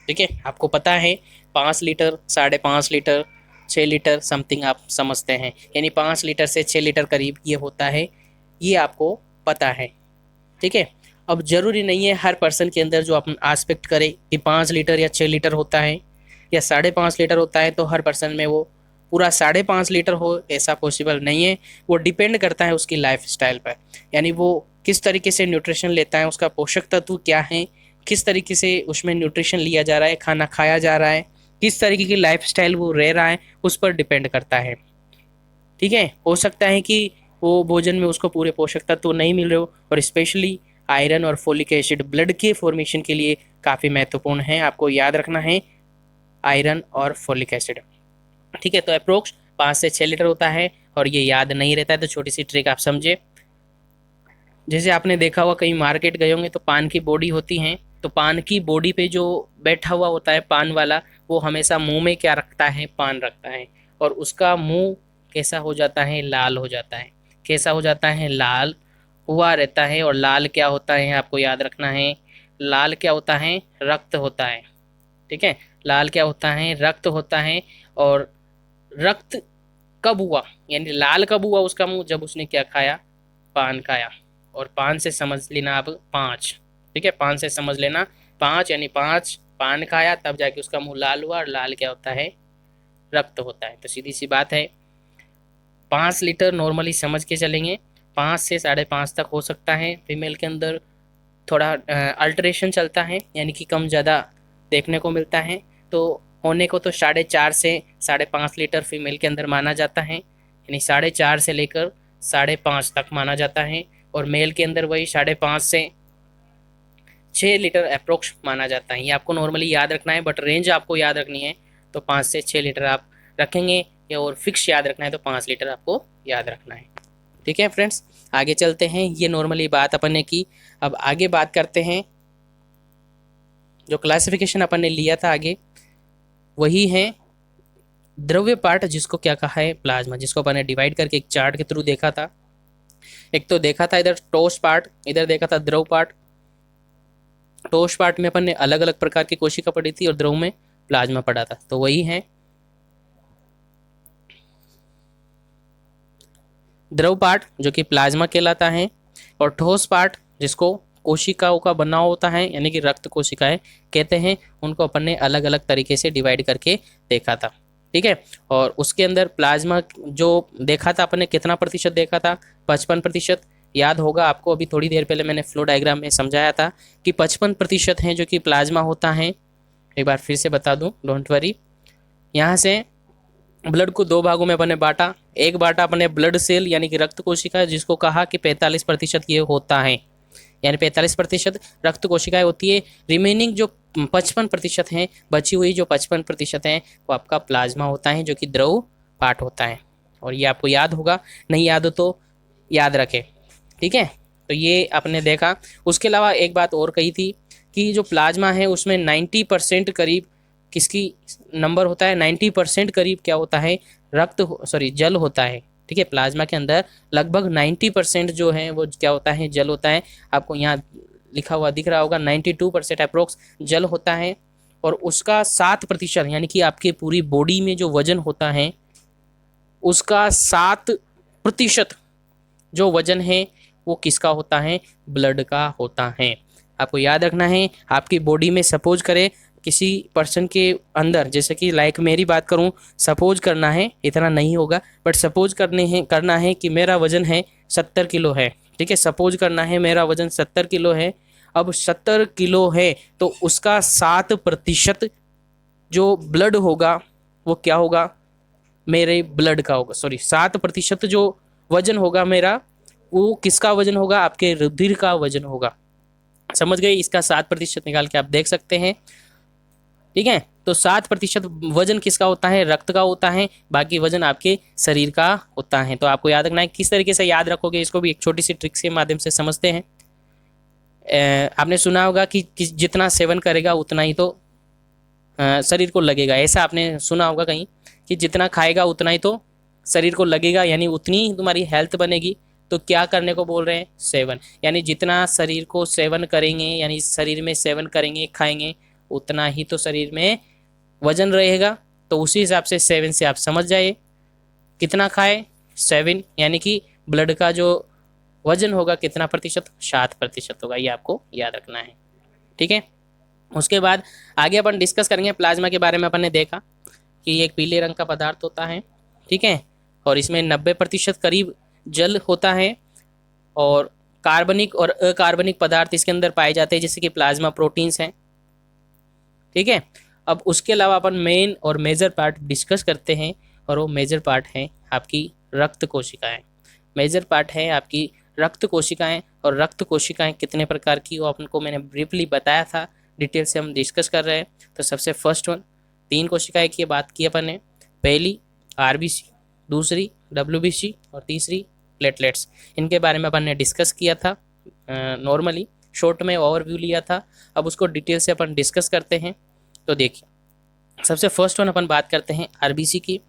ठीक है, आपको पता है 5 लीटर, 5.5 लीटर, 6 लीटर समथिंग आप समझते हैं, यानी 5 लीटर से 6 लीटर करीब ये होता है, ये आपको पता है। ठीक है, अब जरूरी नहीं है हर पर्सन के अंदर जो अपन आस्पेक्ट करे कि 5 लीटर या 6 लीटर होता है या 5.5 लीटर होता है, तो हर पर्सन में वो पूरा 5.5 लीटर हो, ऐसा पॉसिबल नहीं है। वो डिपेंड करता है उसकी लाइफ स्टाइल पर, यानी वो किस तरीके से न्यूट्रिशन लेता है, उसका पोषक तत्व क्या है, किस तरीके से उसमें न्यूट्रिशन लिया जा रहा है, खाना खाया जा रहा है, किस तरीके की लाइफ स्टाइल वो रह रहा है, उस पर डिपेंड करता है। ठीक है, हो सकता है कि वो भोजन में उसको पूरे पोषक तत्व नहीं मिल रहे हो, और स्पेशली आयरन और फोलिक एसिड ब्लड के फॉर्मेशन के लिए काफ़ी महत्वपूर्ण है, आपको याद रखना है आयरन और फोलिक एसिड। ठीक है, तो अप्रोक्स 5 से 6 लीटर होता है, और ये याद नहीं रहता है तो छोटी सी ट्रिक आप समझे। जैसे आपने देखा हुआ कहीं मार्केट गए होंगे तो पान की बोडी होती है, तो पान की बोडी पे जो बैठा हुआ होता है पान वाला, वो हमेशा मुंह में क्या रखता है, पान रखता है, और उसका मुंह कैसा हो जाता है, लाल हो जाता है। कैसा हो जाता है, लाल हुआ रहता है। और लाल क्या होता है, आपको याद रखना है, लाल क्या होता है, रक्त होता है। ठीक है, लाल क्या होता है, रक्त होता है। और रक्त कब हुआ, यानी लाल कब हुआ उसका मुंह, जब उसने क्या खाया, पान खाया। और पान से समझ लेना अब 5, ठीक है, पान से समझ लेना 5, यानी 5 पान खाया तब जाके उसका मुंह लाल हुआ, और लाल क्या होता है, रक्त होता है। तो सीधी सी बात है, 5 लीटर नॉर्मली समझ के चलेंगे, 5 से 5.5 तक हो सकता है। फीमेल के अंदर थोड़ा अल्टरेशन चलता है, यानी कि कम ज़्यादा देखने को मिलता है, तो होने को तो 4.5 से 5.5 लीटर फीमेल के अंदर माना जाता है, यानी 4.5 से लेकर 5.5 तक माना जाता है। और मेल के अंदर वही 5.5 से 6 लीटर अप्रोक्स माना जाता है। ये आपको नॉर्मली याद रखना है, बट रेंज आपको याद रखनी है तो 5 से 6 लीटर आप रखेंगे, या और फिक्स याद रखना है तो 5 लीटर आपको याद रखना है। ठीक है फ्रेंड्स, आगे चलते हैं। ये नॉर्मली बात अपन ने की, अब आगे बात करते हैं। जो क्लासिफिकेशन अपन ने लिया था आगे, वही है द्रव्य पार्ट, जिसको क्या कहा है, प्लाज्मा, जिसको अपन ने डिवाइड करके एक चार्ट के थ्रू देखा था। एक तो देखा था इधर टोस पार्ट, इधर देखा था द्रव पार्ट। टोस पार्ट में अपन ने अलग अलग प्रकार की कोशिका पढ़ी थी, और द्रव में प्लाज्मा पढ़ा था। तो वही है द्रव पार्ट जो कि प्लाज्मा कहलाता है, और ठोस पार्ट जिसको कोशिकाओं का बना होता है, यानी कि रक्त कोशिकाएं कहते हैं, उनको अपन ने अलग अलग तरीके से डिवाइड करके देखा था। ठीक है, और उसके अंदर प्लाज्मा जो देखा था अपन ने, कितना प्रतिशत देखा था, 55%। याद होगा आपको, अभी थोड़ी देर पहले मैंने फ्लो डायग्राम में समझाया था कि 55% है जो कि प्लाज्मा होता है। एक बार फिर से बता दूं, डोंट वरी। यहाँ से ब्लड को 2 भागों में अपन ने बांटा। एक बांटा अपने ब्लड सेल यानी कि रक्त कोशिका, जिसको कहा कि 45% ये होता है। यानी 45% रक्त कोशिकाएं होती है। रिमेनिंग जो 55% हैं, बची हुई जो 55% हैं, वो आपका प्लाज्मा होता है, जो कि द्रव पार्ट होता है। और ये आपको याद होगा, नहीं याद हो तो याद रखें, ठीक है। तो ये आपने देखा। उसके अलावा एक बात और कही थी कि जो प्लाज्मा है उसमें 90% करीब किसकी नंबर होता है, 90% करीब क्या होता है, जल होता है, ठीक है। प्लाज्मा के अंदर लगभग 90% जो है वो क्या होता है, जल होता है। आपको यहाँ लिखा हुआ दिख रहा होगा 92% अप्रोक्स जल होता है। और उसका 7% यानी कि आपके पूरी बॉडी में जो वजन होता है उसका 7% जो वजन है वो किसका होता है, ब्लड का होता है। आपको याद रखना है, आपकी बॉडी में सपोज करें किसी पर्सन के अंदर, जैसे कि लाइक मेरी बात करूं, सपोज करना है, इतना नहीं होगा बट सपोज करना है कि मेरा वजन है 70 किलो है, ठीक है। सपोज करना है मेरा वजन 70 किलो है। अब 70 किलो है तो उसका 7% जो ब्लड होगा वो क्या होगा, मेरे ब्लड का होगा, सॉरी 7% जो वजन होगा मेरा, वो किसका वजन होगा, आपके रुधिर का वजन होगा। समझ गए, इसका 7% निकाल के आप देख सकते हैं, ठीक है। तो 7% वजन किसका होता है, रक्त का होता है, बाकी वजन आपके शरीर का होता है। तो आपको याद रखना है, किस तरीके से याद रखोगे इसको भी एक छोटी सी ट्रिक्स के माध्यम से समझते हैं। आपने सुना होगा कि जितना सेवन करेगा उतना ही तो शरीर को लगेगा, ऐसा आपने सुना होगा कहीं कि जितना खाएगा उतना ही तो शरीर को लगेगा, यानी उतनी ही तुम्हारी हेल्थ बनेगी। तो क्या करने को बोल रहे हैं, सेवन, यानी जितना शरीर को सेवन करेंगे, यानी शरीर में सेवन करेंगे खाएंगे उतना ही तो शरीर में वजन रहेगा। तो उसी हिसाब से 7 से आप समझ जाइए कितना खाए, 7, यानी कि ब्लड का जो वजन होगा कितना प्रतिशत, 7% होगा। ये आपको याद रखना है, ठीक है। उसके बाद आगे अपन डिस्कस करेंगे प्लाज्मा के बारे में। अपन ने देखा कि एक पीले रंग का पदार्थ होता है, ठीक है, और इसमें 90% करीब जल होता है, और कार्बनिक और अकार्बनिक पदार्थ इसके अंदर पाए जाते हैं, जैसे कि प्लाज्मा प्रोटीन्स हैं, ठीक है। अब उसके अलावा अपन मेन और मेजर पार्ट डिस्कस करते हैं, और वो मेजर पार्ट है आपकी रक्त कोशिकाएं। मेजर पार्ट है आपकी रक्त कोशिकाएं। और रक्त कोशिकाएं कितने प्रकार की, वो अपन को मैंने ब्रीफली बताया था, डिटेल से हम डिस्कस कर रहे हैं। तो सबसे फर्स्ट वन, 3 कोशिकाएं की बात की अपन ने, पहली आरबीसी, दूसरी डब्ल्यूबीसी और तीसरी प्लेटलेट्स। इनके बारे में अपन ने डिस्कस किया था, नॉर्मली शॉर्ट में ओवरव्यू लिया था। अब उसको डिटेल से अपन डिस्कस करते हैं। तो देखिए, सबसे फर्स्ट वन अपन बात करते हैं आरबीसी की।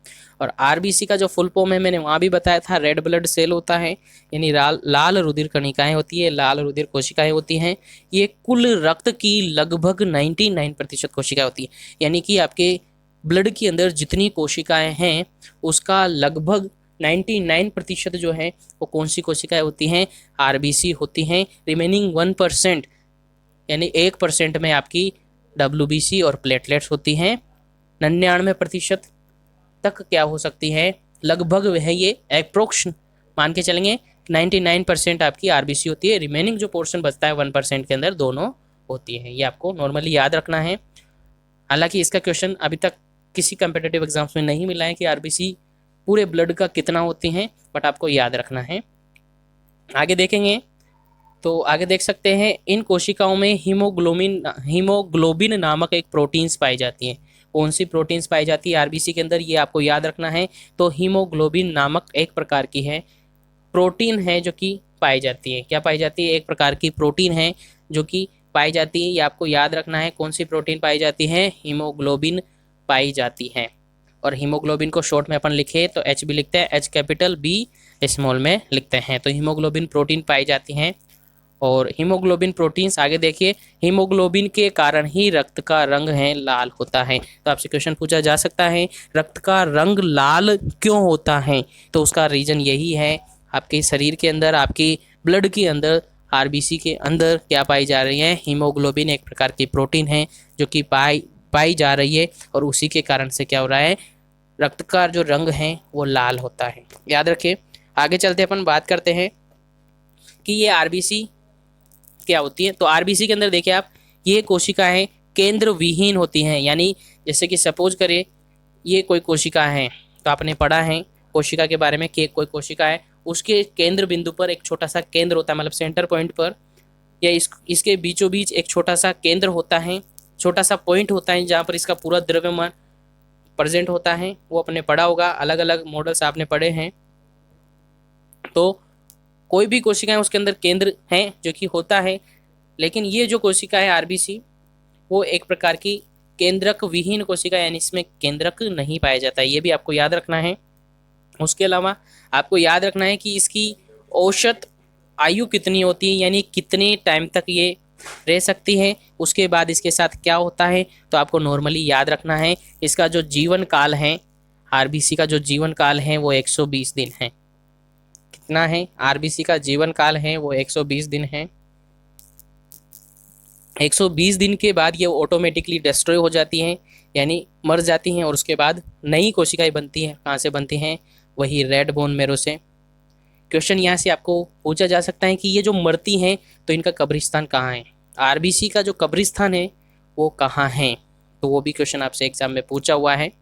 और आरबीसी का जो फुल फॉर्म है मैंने वहाँ भी बताया था, रेड ब्लड सेल होता है, यानी लाल रुधिर कणिकाएं होती है, लाल रुधिर कोशिकाएं होती हैं। ये कुल रक्त की लगभग 99% कोशिकाएं होती है, यानी कि आपके ब्लड के अंदर जितनी कोशिकाएं हैं उसका लगभग 99% जो है वो कौन सी कोशिकाएं होती हैं, आरबीसी होती हैं। रिमेनिंग 1% यानी 1% में आपकी डब्ल्यूबीसी और प्लेटलेट्स होती हैं। 99% तक क्या हो सकती है, लगभग वह ये अप्रोक्स मान के चलेंगे 99% आपकी आरबीसी होती है। रिमेनिंग जो पोर्शन बचता है 1% के अंदर दोनों होती है। ये आपको नॉर्मली याद रखना है। हालांकि इसका क्वेश्चन अभी तक किसी कंपिटिटिव एग्जाम्स में नहीं मिला है कि आरबीसी पूरे ब्लड का कितना होती हैं, बट आपको याद रखना है। आगे देखेंगे तो आगे देख सकते हैं, इन कोशिकाओं में हीमोग्लोबिन नामक एक प्रोटीन्स पाई जाती हैं। कौन सी प्रोटीन्स पाई जाती है आरबीसी के अंदर, ये आपको याद रखना है। तो हीमोग्लोबिन नामक एक प्रकार की है प्रोटीन है जो कि पाई जाती है। क्या पाई जाती है, एक प्रकार की प्रोटीन है जो कि पाई जाती है। ये आपको याद रखना है, कौन सी प्रोटीन पाई जाती है, हीमोग्लोबिन पाई जाती है। और हीमोग्लोबिन को शॉर्ट में अपन लिखे तो एच भी लिखते हैं, एच कैपिटल बी स्मॉल में लिखते हैं। तो हीमोग्लोबिन प्रोटीन पाई जाती हैं। और हीमोग्लोबिन प्रोटीन्स आगे देखिए, हीमोग्लोबिन के कारण ही रक्त का रंग है लाल होता है। तो आपसे क्वेश्चन पूछा जा सकता है, रक्त का रंग लाल क्यों होता है, तो उसका रीज़न यही है, आपके शरीर के अंदर, आपकी ब्लड के अंदर, आरबीसी के अंदर क्या पाई जा रही है, हीमोग्लोबिन एक प्रकार की प्रोटीन है जो कि पाई जा रही है। और उसी के कारण से क्या हो रहा है, रक्त का जो रंग है वो लाल होता है। याद रखिए। आगे चलते अपन बात करते हैं कि ये आरबीसी क्या होती है। तो आरबीसी के अंदर देखिए आप, ये कोशिकाएं केंद्र विहीन होती हैं, यानी जैसे कि सपोज करिए ये कोई कोशिका है, तो आपने पढ़ा है कोशिका के बारे में कि कोई कोशिका है, उसके केंद्र बिंदु पर एक छोटा सा केंद्र होता है, मतलब सेंटर पॉइंट पर या इसके बीचों बीच एक छोटा सा केंद्र होता है, छोटा सा पॉइंट होता है जहाँ पर इसका पूरा द्रव्यमान प्रेजेंट होता है। वो आपने पढ़ा होगा, अलग अलग मॉडल्स आपने पढ़े हैं। तो कोई भी कोशिका है उसके अंदर केंद्र है जो कि होता है, लेकिन ये जो कोशिका है आरबीसी, वो एक प्रकार की केंद्रक विहीन कोशिका, यानी इसमें केंद्रक नहीं पाया जाता है, ये भी आपको याद रखना है। उसके अलावा आपको याद रखना है कि इसकी औसत आयु कितनी होती है, यानी कितने टाइम तक ये रह सकती है, उसके बाद इसके साथ क्या होता है। तो आपको नॉर्मली याद रखना है इसका जो जीवन काल है, आरबीसी का जो जीवन काल है वो 120 दिन है। कितना है? आरबीसी का जीवन काल है वो 120 दिन है। 120 दिन के बाद ये ऑटोमेटिकली डिस्ट्रॉय हो जाती हैं, यानी मर जाती हैं, और उसके बाद नई कोशिकाएं बनती हैं। कहाँ से बनती हैं? वही रेड बोन मेरो से। क्वेश्चन यहाँ से आपको पूछा जा सकता है कि ये जो मरती हैं तो इनका कब्रिस्तान कहाँ है, आरबीसी का जो कब्रिस्तान है वो कहाँ है। तो वो भी क्वेश्चन आपसे एग्जाम में पूछा हुआ है।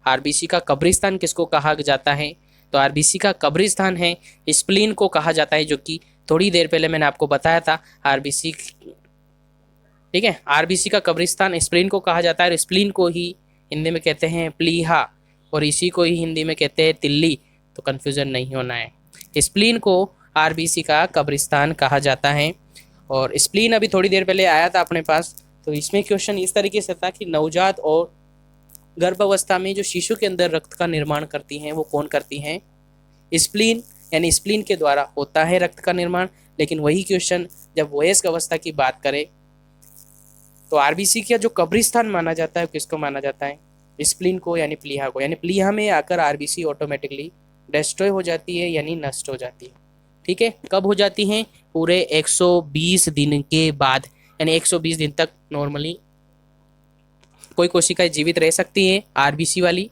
आरबीसी का कब्रिस्तान किसको कहा जाता है? तो आरबीसी का कब्रिस्तान है स्प्लीन को कहा जाता है, जो कि थोड़ी देर पहले मैंने आपको बताया था। आरबीसी, ठीक है, आरबीसी का कब्रिस्तान स्प्लीन को कहा जाता है, और स्प्लीन को ही हिंदी में कहते हैं प्लीहा, और इसी को ही हिंदी में कहते हैं तिल्ली। तो कन्फ्यूजन नहीं होना है, स्प्लीन को आरबीसी का कब्रिस्तान कहा जाता है। और स्प्लीन अभी थोड़ी देर पहले आया था अपने पास, तो इसमें क्वेश्चन इस तरीके से था कि नवजात और गर्भावस्था में जो शिशु के अंदर रक्त का निर्माण करती हैं वो कौन करती हैं? स्प्लीन, यानी स्प्लीन के द्वारा होता है रक्त का निर्माण। लेकिन वही क्वेश्चन जब वयस्क अवस्था की बात करें तो आरबीसी का जो कब्रिस्तान माना जाता है किसको माना जाता है? स्प्लीन को, यानी प्लीहा को। यानी प्लीहा में आकर आरबीसी ऑटोमेटिकली डिस्ट्रॉय हो जाती है, यानी नष्ट हो जाती है। ठीक है, कब हो जाती हैं? पूरे 120 दिन के बाद, यानी 120 दिन तक नॉर्मली कोई कोशिका जीवित रह सकती है आरबीसी वाली,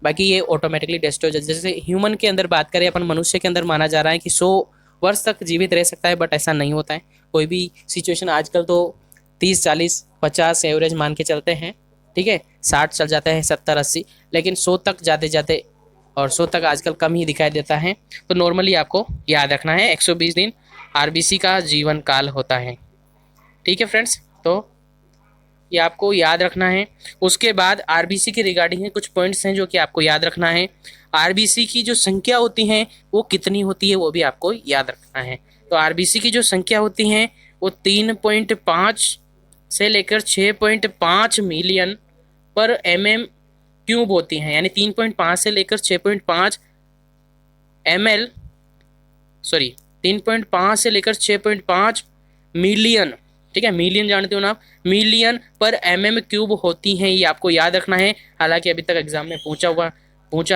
बाकी ये ऑटोमेटिकली डिस्ट्रॉय हो जाती है। जैसे ह्यूमन के अंदर बात करें, अपन मनुष्य के अंदर माना जा रहा है कि 100 वर्ष तक जीवित रह सकता है, बट ऐसा नहीं होता है। कोई भी सिचुएशन आजकल तो 30, 40, 50 एवरेज मान के चलते हैं, ठीक है, 60 चल जाते हैं, 70, 80, लेकिन 100 तक जाते जाते, और 100 तक आजकल कम ही दिखाई देता है। तो नॉर्मली आपको याद रखना है 120 दिन आरबीसी का जीवन काल होता है। ठीक है फ्रेंड्स, तो ये आपको याद रखना है। उसके बाद आरबीसी के रिगार्डिंग कुछ पॉइंट्स हैं जो कि आपको याद रखना है। आरबीसी की जो संख्या होती है वो कितनी होती है वो भी आपको याद रखना है। तो आरबीसी की जो संख्या होती है वो 3.5 से लेकर 6.5 मिलियन पर mm क्यूब होती हैं, यानी 3.5 से लेकर 6.5 ml, सॉरी 3.5 से लेकर 6.5 मिलियन, ठीक है, मिलियन जानते हो ना आप, मिलियन पर mm क्यूब होती हैं, ये आपको याद रखना है। हालांकि अभी तक एग्जाम में पूछा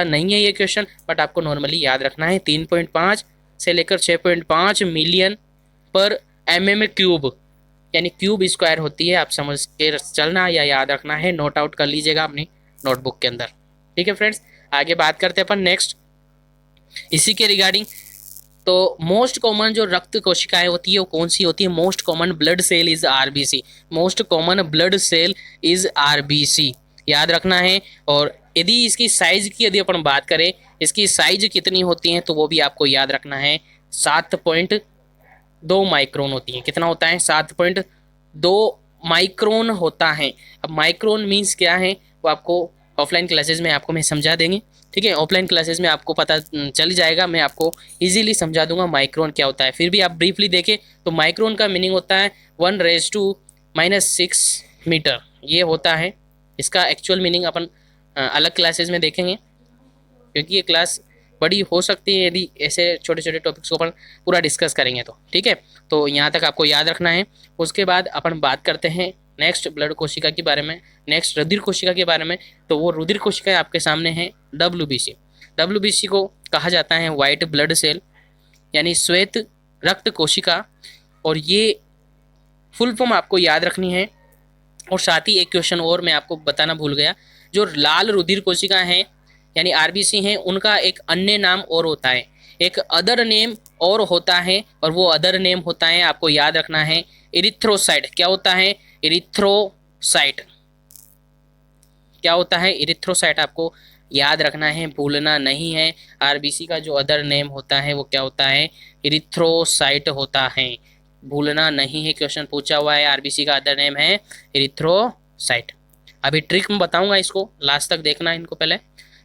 नहीं है ये क्वेश्चन, बट आपको नॉर्मली याद रखना है 3.5 से लेकर 6.5 मिलियन पर mm क्यूब, यानी क्यूब स्क्वायर होती है। आप समझ के चलना या याद रखना है, नोट आउट कर लीजिएगा अपनी नोटबुक के अंदर। ठीक है फ्रेंड्स, आगे बात करते हैं अपन नेक्स्ट इसी के रिगार्डिंग। तो मोस्ट कॉमन जो रक्त कोशिकाएं होती है वो कौन सी होती है? Most common blood cell is RBC. Most common blood cell is RBC, याद रखना है। और यदि इसकी साइज की यदि अपन बात करें, इसकी साइज कितनी होती है तो वो भी आपको याद रखना है, 7.2 माइक्रोन होती है। कितना होता है? 7.2 माइक्रोन होता है। अब माइक्रोन मीन्स क्या है वो आपको ऑफलाइन क्लासेस में आपको मैं समझा देंगे, ठीक है, ऑफलाइन क्लासेस में आपको पता चल जाएगा, मैं आपको इजीली समझा दूंगा माइक्रोन क्या होता है। फिर भी आप ब्रीफली देखें तो माइक्रोन का मीनिंग होता है 10⁻⁻6 मीटर, ये होता है। इसका एक्चुअल मीनिंग अपन अलग क्लासेस में देखेंगे, क्योंकि ये क्लास बड़ी हो सकती है यदि ऐसे छोटे छोटे टॉपिक्स को अपन पूरा डिस्कस करेंगे तो, ठीक है। तो यहाँ तक आपको याद रखना है। उसके बाद अपन बात करते हैं नेक्स्ट ब्लड कोशिका के बारे में, नेक्स्ट रुधिर कोशिका के बारे में। तो वो रुधिर कोशिका आपके सामने है WBC। WBC को कहा जाता है वाइट ब्लड सेल, यानी श्वेत रक्त कोशिका, और ये फुल फॉर्म आपको याद रखनी है। और साथ ही एक क्वेश्चन और मैं आपको बताना भूल गया, जो लाल रुधिर कोशिका हैं यानी आरबीसी हैं, उनका एक अन्य नाम और होता है, एक अदर नेम और होता है, और वो अदर नेम होता है, आपको याद रखना है, इरिथ्रोसाइट। क्या होता है? इरिथ्रोसाइट। क्या होता है? इरिथ्रोसाइट। आपको याद रखना है, भूलना नहीं है। आरबीसी का जो अदर नेम होता है वो क्या होता है? इरिथ्रोसाइट होता है। भूलना नहीं है, क्वेश्चन पूछा हुआ है। आरबीसी का अदर नेम है एरिथ्रोसाइट। अभी ट्रिक में बताऊंगा, इसको लास्ट तक देखना है इनको पहले,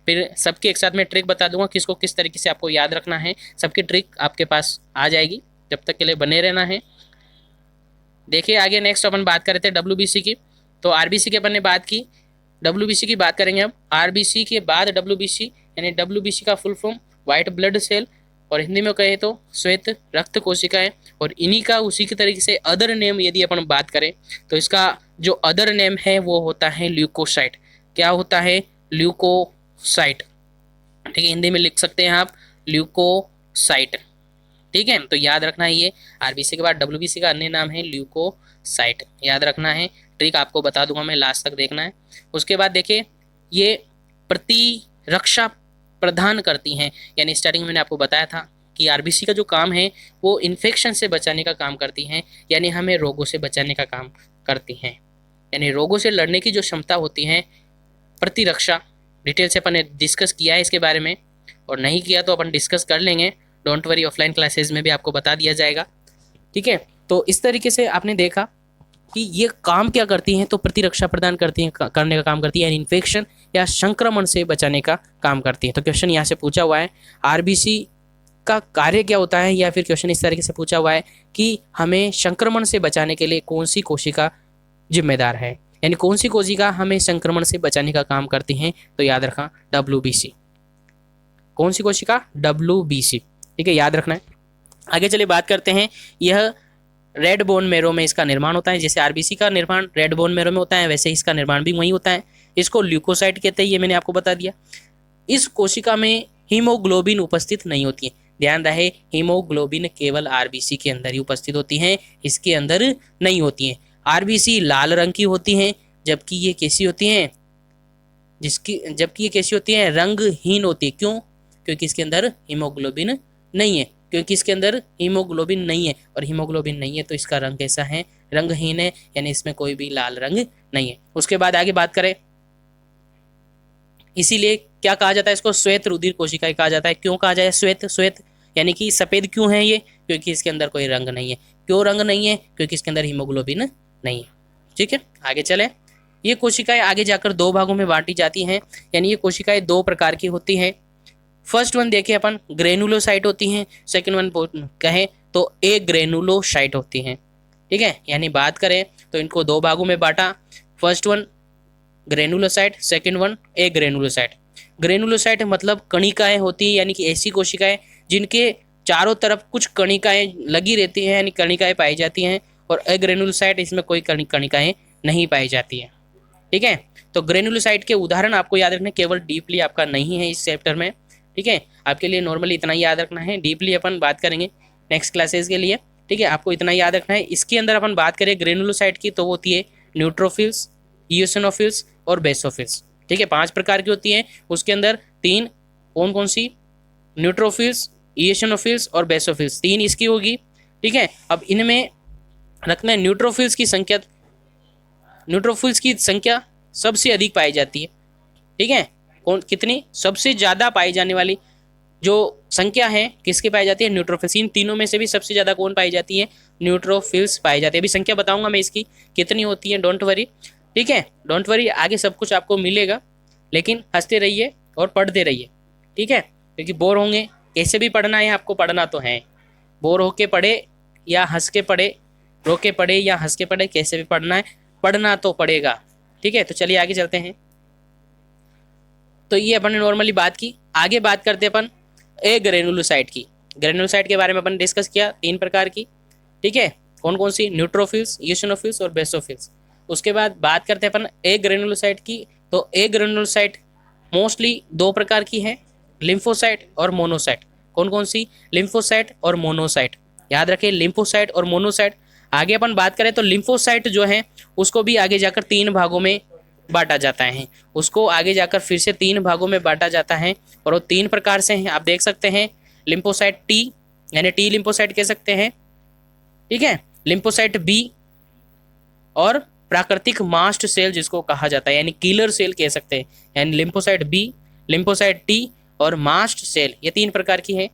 फिर सबके एक साथ में ट्रिक बता दूंगा किसको किस तरीके से आपको याद रखना है। सबकी ट्रिक आपके पास आ जाएगी, जब तक के लिए बने रहना है। देखिए आगे नेक्स्ट अपन बात कर रहे थे डब्ल्यूबीसी की, तो आरबीसी की अपन ने बात की, डब्ल्यूबीसी की बात करेंगे अब। आरबीसी के बाद डब्ल्यूबीसी, यानी डब्ल्यूबीसी का full form white blood cell, और हिंदी में कहे तो श्वेत रक्त कोशिकाएं। और इन्हीं का उसी के तरीके से अदर नेम यदि अपन बात करें तो इसका जो अदर नेम है वो होता है ल्यूकोसाइट। क्या होता है? ल्यूकोसाइट। ठीक है, हिंदी में लिख सकते हैं आप ल्यूकोसाइट। ठीक है, तो याद रखना है ये आरबीसी के बाद डब्ल्यूबीसी का अन्य नाम है ल्यूकोसाइट, याद रखना है। ट्रिक आपको बता दूंगा मैं, लास्ट तक देखना है। उसके बाद देखिए ये प्रतिरक्षा प्रदान करती हैं, यानी स्टार्टिंग में मैंने आपको बताया था कि आरबीसी का जो काम है वो इन्फेक्शन से बचाने का काम करती हैं, यानी हमें रोगों से बचाने का काम करती हैं, यानी रोगों से लड़ने की जो क्षमता होती है प्रतिरक्षा। डिटेल से अपन ने डिस्कस किया है इसके बारे में, और नहीं किया तो अपन डिस्कस कर लेंगे, डोंट वरी, ऑफलाइन क्लासेस में भी आपको बता दिया जाएगा। ठीक है, तो इस तरीके से आपने देखा कि ये काम क्या करती हैं, तो प्रतिरक्षा प्रदान करती हैं, करने का काम करती है, इन्फेक्शन या संक्रमण से बचाने का काम करती है। तो क्वेश्चन यहाँ से पूछा हुआ है आरबीसी का कार्य क्या होता है, या फिर क्वेश्चन इस तरीके से पूछा हुआ है कि हमें संक्रमण से बचाने के लिए कौन सी कोशिका जिम्मेदार है, यानी कौन सी कोशिका हमें संक्रमण से बचाने का काम करती हैं। तो याद रखा डब्ल्यूबीसी। कौन सी कोशिका? डब्ल्यूबीसी। ठीक है, याद रखना है। आगे चलिए बात करते हैं, यह रेड बोन मेरो में इसका निर्माण होता है। जैसे आरबीसी का निर्माण रेड बोन मेरो में होता है, वैसे इसका निर्माण भी वही होता है। इसको ल्यूकोसाइट कहते हैं, ये मैंने आपको बता दिया। इस कोशिका में हीमोग्लोबिन उपस्थित नहीं होती है। ध्यान रहे, हीमोग्लोबिन केवल आरबीसी के अंदर ही उपस्थित होती हैं, इसके अंदर नहीं होती हैं। आरबीसी लाल रंग की होती हैं, जबकि ये कैसी होती हैं? जबकि ये कैसी होती हैं? रंगहीन होती है। क्यों? क्योंकि इसके अंदर हीमोग्लोबिन नहीं है, क्योंकि इसके अंदर हीमोग्लोबिन नहीं है, और हीमोग्लोबिन नहीं है तो इसका रंग कैसा है? रंगहीन है, यानी इसमें कोई भी लाल रंग नहीं है। उसके बाद आगे बात करें, इसीलिए क्या कहा जाता है इसको? श्वेत रुधिर कोशिकाएं कहा जाता है। क्यों कहा जाए श्वेत? श्वेत यानी कि सफेद क्यों है ये? क्योंकि इसके अंदर कोई रंग नहीं है। क्यों रंग नहीं है? क्योंकि इसके अंदर हीमोग्लोबिन नहीं है। ठीक है, आगे चले। ये कोशिकाएं आगे जाकर दो भागों में बांटी जाती हैं, यानी ये कोशिकाएं दो प्रकार की होती हैं। फर्स्ट वन देखें अपन, ग्रेनुलोसाइट होती हैं। सेकंड वन कहें तो ए ग्रेनुलोसाइट होती हैं। ठीक है, यानी बात करें तो इनको दो भागों में बांटा। First one granulocyte, second one agranulocyte. Granulocyte मतलब कणिकाएं होती है, यानी कि ऐसी कोशिकाएं जिनके चारों तरफ कुछ कणिकाएं लगी रहती हैं, यानी कणिकाएं पाई जाती हैं। और ए ग्रेनुलोसाइट इसमें कोई कणिकाएं नहीं पाई जाती हैं। ठीक है, तो ग्रेनुलोसाइट के उदाहरण आपको याद रखना, केवल डीपली आपका नहीं है इस चैप्टर में। ठीक है, आपके लिए नॉर्मली इतना ही याद रखना है, डीपली अपन बात करेंगे नेक्स्ट क्लासेस के लिए। ठीक है, आपको इतना याद रखना है। इसके अंदर अपन बात करें ग्रेनुलोसाइट की, तो वो होती है न्यूट्रोफिल्स, इओसिनोफिल्स और बेसोफिल्स। ठीक है, 5 प्रकार की होती है। उसके अंदर 3 कौन कौन सी? न्यूट्रोफिल्स, इओसिनोफिल्स और बेसोफिल्स, 3 इसकी होगी। ठीक है, अब इनमें रखना है न्यूट्रोफिल्स की संख्या सबसे अधिक पाई जाती है। ठीक है, कौन कितनी? सबसे ज़्यादा पाई जाने वाली जो संख्या है किसकी पाई जाती है? न्यूट्रोफिल्स। इन तीनों में से भी सबसे ज़्यादा कौन पाई जाती है? न्यूट्रोफिल्स पाई जाती है। अभी संख्या बताऊंगा मैं इसकी कितनी होती है, डोंट वरी। ठीक है, डोंट वरी, आगे सब कुछ आपको मिलेगा, लेकिन हंसते रहिए और पढ़ते रहिए। ठीक है, क्योंकि बोर होंगे, कैसे भी पढ़ना है आपको, पढ़ना तो है। बोर होके पढ़े या हंस के पढ़े, रो के पढ़े या हंस के पढ़े, कैसे भी पढ़ना है, पढ़ना तो पड़ेगा। ठीक है, तो चलिए आगे चलते हैं। तो ये अपन ने नॉर्मली बात की, आगे बात करते अपन ए ग्रेनुलोसाइट की। ग्रेनुलोसाइट के बारे में अपन डिस्कस किया 3 प्रकार की। ठीक है, कौन कौन सी? न्यूट्रोफिल्स, इओसिनोफिल्स और बेसोफिल्स। उसके बाद बात करते हैं अपन ए ग्रेनुलोसाइट की। तो ए ग्रेनुलोसाइट मोस्टली 2 प्रकार की है, लिम्फोसाइट और मोनोसाइट। कौन कौन सी? लिम्फोसाइट और मोनोसाइट। याद रखें, लिम्फोसाइट और मोनोसाइट। आगे अपन बात करें तो लिम्फोसाइट जो है उसको भी आगे जाकर 3 भागों में बांटा जाता है। उसको आगे जाकर फिर से 3 भागों में बांटा जाता है, और वो 3 प्रकार से हैं। आप देख सकते हैं, लिम्फोसाइट टी, यानी टी लिम्फोसाइट कह सकते हैं। ठीक है, लिम्फोसाइट बी और प्राकृतिक मास्ट सेल जिसको कहा जाता है, यानी किलर सेल कह सकते हैं। यानी लिम्फोसाइट बी, लिम्फोसाइट टी और मास्ट सेल, ये 3 प्रकार की है।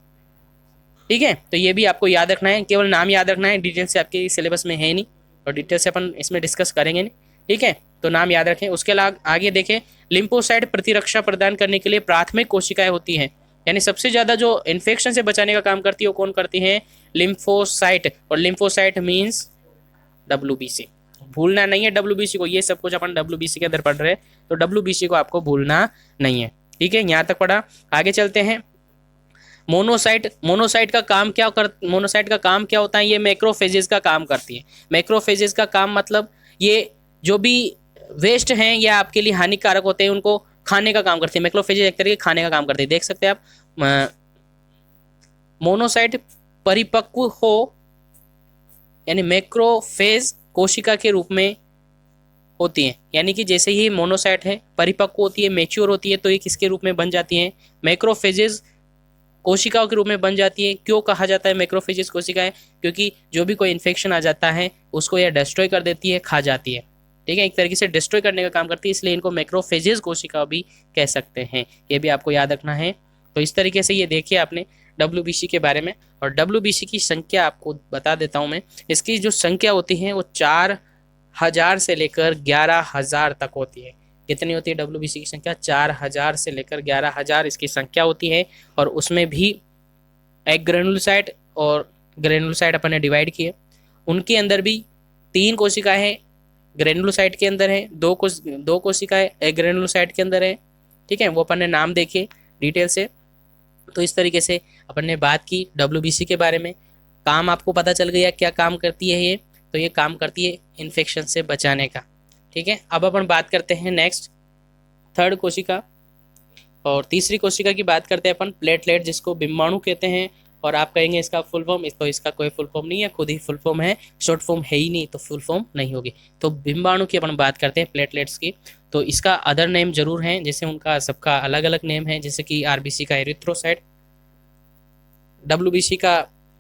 ठीक है, तो ये भी आपको याद रखना है, केवल नाम याद रखना है, डिटेल से आपके सिलेबस में है नहीं और डिटेल से अपन इसमें डिस्कस करेंगे नहीं। ठीक है, तो नाम याद रखें। उसके आगे देखें, लिम्फोसाइट प्रतिरक्षा प्रदान करने के लिए प्राथमिक कोशिकाएं होती हैं, यानी सबसे ज्यादा जो इन्फेक्शन से बचाने का काम करती है वो कौन करती है? लिम्फोसाइट। और लिम्फोसाइट मीन्स WBC, भूलना नहीं है WBC को, ये सब कुछ अपन WBC के अंदर पढ़ रहे हैं, तो WBC को आपको भूलना नहीं है। ठीक है, यहाँ तक पढ़ा। आगे चलते हैं, मोनोसाइट। मोनोसाइट का काम क्या होता है? ये मैक्रोफेजेस का काम करती है। मैक्रोफेजेस का काम मतलब ये जो भी वेस्ट हैं या आपके लिए हानिकारक होते हैं उनको खाने का काम करती है। मैक्रोफेजेस एक तरीके खाने का काम करती है, देख सकते हैं आप। मोनोसाइट परिपक्व हो यानी मैक्रोफेज कोशिका के रूप में होती है, यानी कि जैसे ही मोनोसाइट है परिपक्व होती है, मैच्योर होती है, तो ये किसके रूप में बन जाती हैं? मैक्रोफेजेस कोशिकाओं के रूप में बन जाती है। क्यों कहा जाता है मैक्रोफेजेस कोशिकाएं? क्योंकि जो भी कोई इन्फेक्शन आ जाता है उसको यह डिस्ट्रॉय कर देती है, खा जाती है। ठीक है, एक तरीके से डिस्ट्रॉय करने का काम करती है, इसलिए इनको मैक्रोफेजेस कोशिका भी कह सकते हैं। ये भी आपको याद रखना है। तो इस तरीके से ये देखिए आपने WBC के बारे में। और WBC की संख्या आपको बता देता हूँ मैं। इसकी जो संख्या होती है वो 4000 से लेकर 11000 तक होती है। कितनी होती है WBC की संख्या? 4000 से लेकर 11000 इसकी संख्या होती है। और उसमें भी एक ग्रेनुलोसाइट और ग्रेनुलोसाइट अपन ने डिवाइड किए, उनके अंदर भी 3 कोशिकाएं हैं, ग्रेनुलोसाइट के अंदर है, दो कोशिकाएं एक ग्रेनुलोसाइट के अंदर है। ठीक है, वो अपन ने नाम देखे डिटेल से। तो इस तरीके से अपन ने बात की WBC के बारे में। काम आपको पता चल गया क्या काम करती है ये? तो ये काम करती है इन्फेक्शन से बचाने का। ठीक है, अब अपन बात करते हैं नेक्स्ट थर्ड कोशिका और तीसरी कोशिका की बात करते हैं अपन, प्लेटलेट, जिसको बिम्बाणु कहते हैं। और आप कहेंगे इसका फुल फॉर्म, तो इसका कोई फुल फॉर्म नहीं है, खुद ही फुल फॉर्म है, शॉर्ट फॉर्म है ही नहीं, तो फुल फॉर्म नहीं होगी। तो बिम्बाणु की अपन बात करते हैं, प्लेटलेट्स की। तो इसका अदर नेम जरूर है, जैसे उनका सबका अलग अलग नेम है, जैसे कि RBC का एरिथ्रोसाइट, WBC का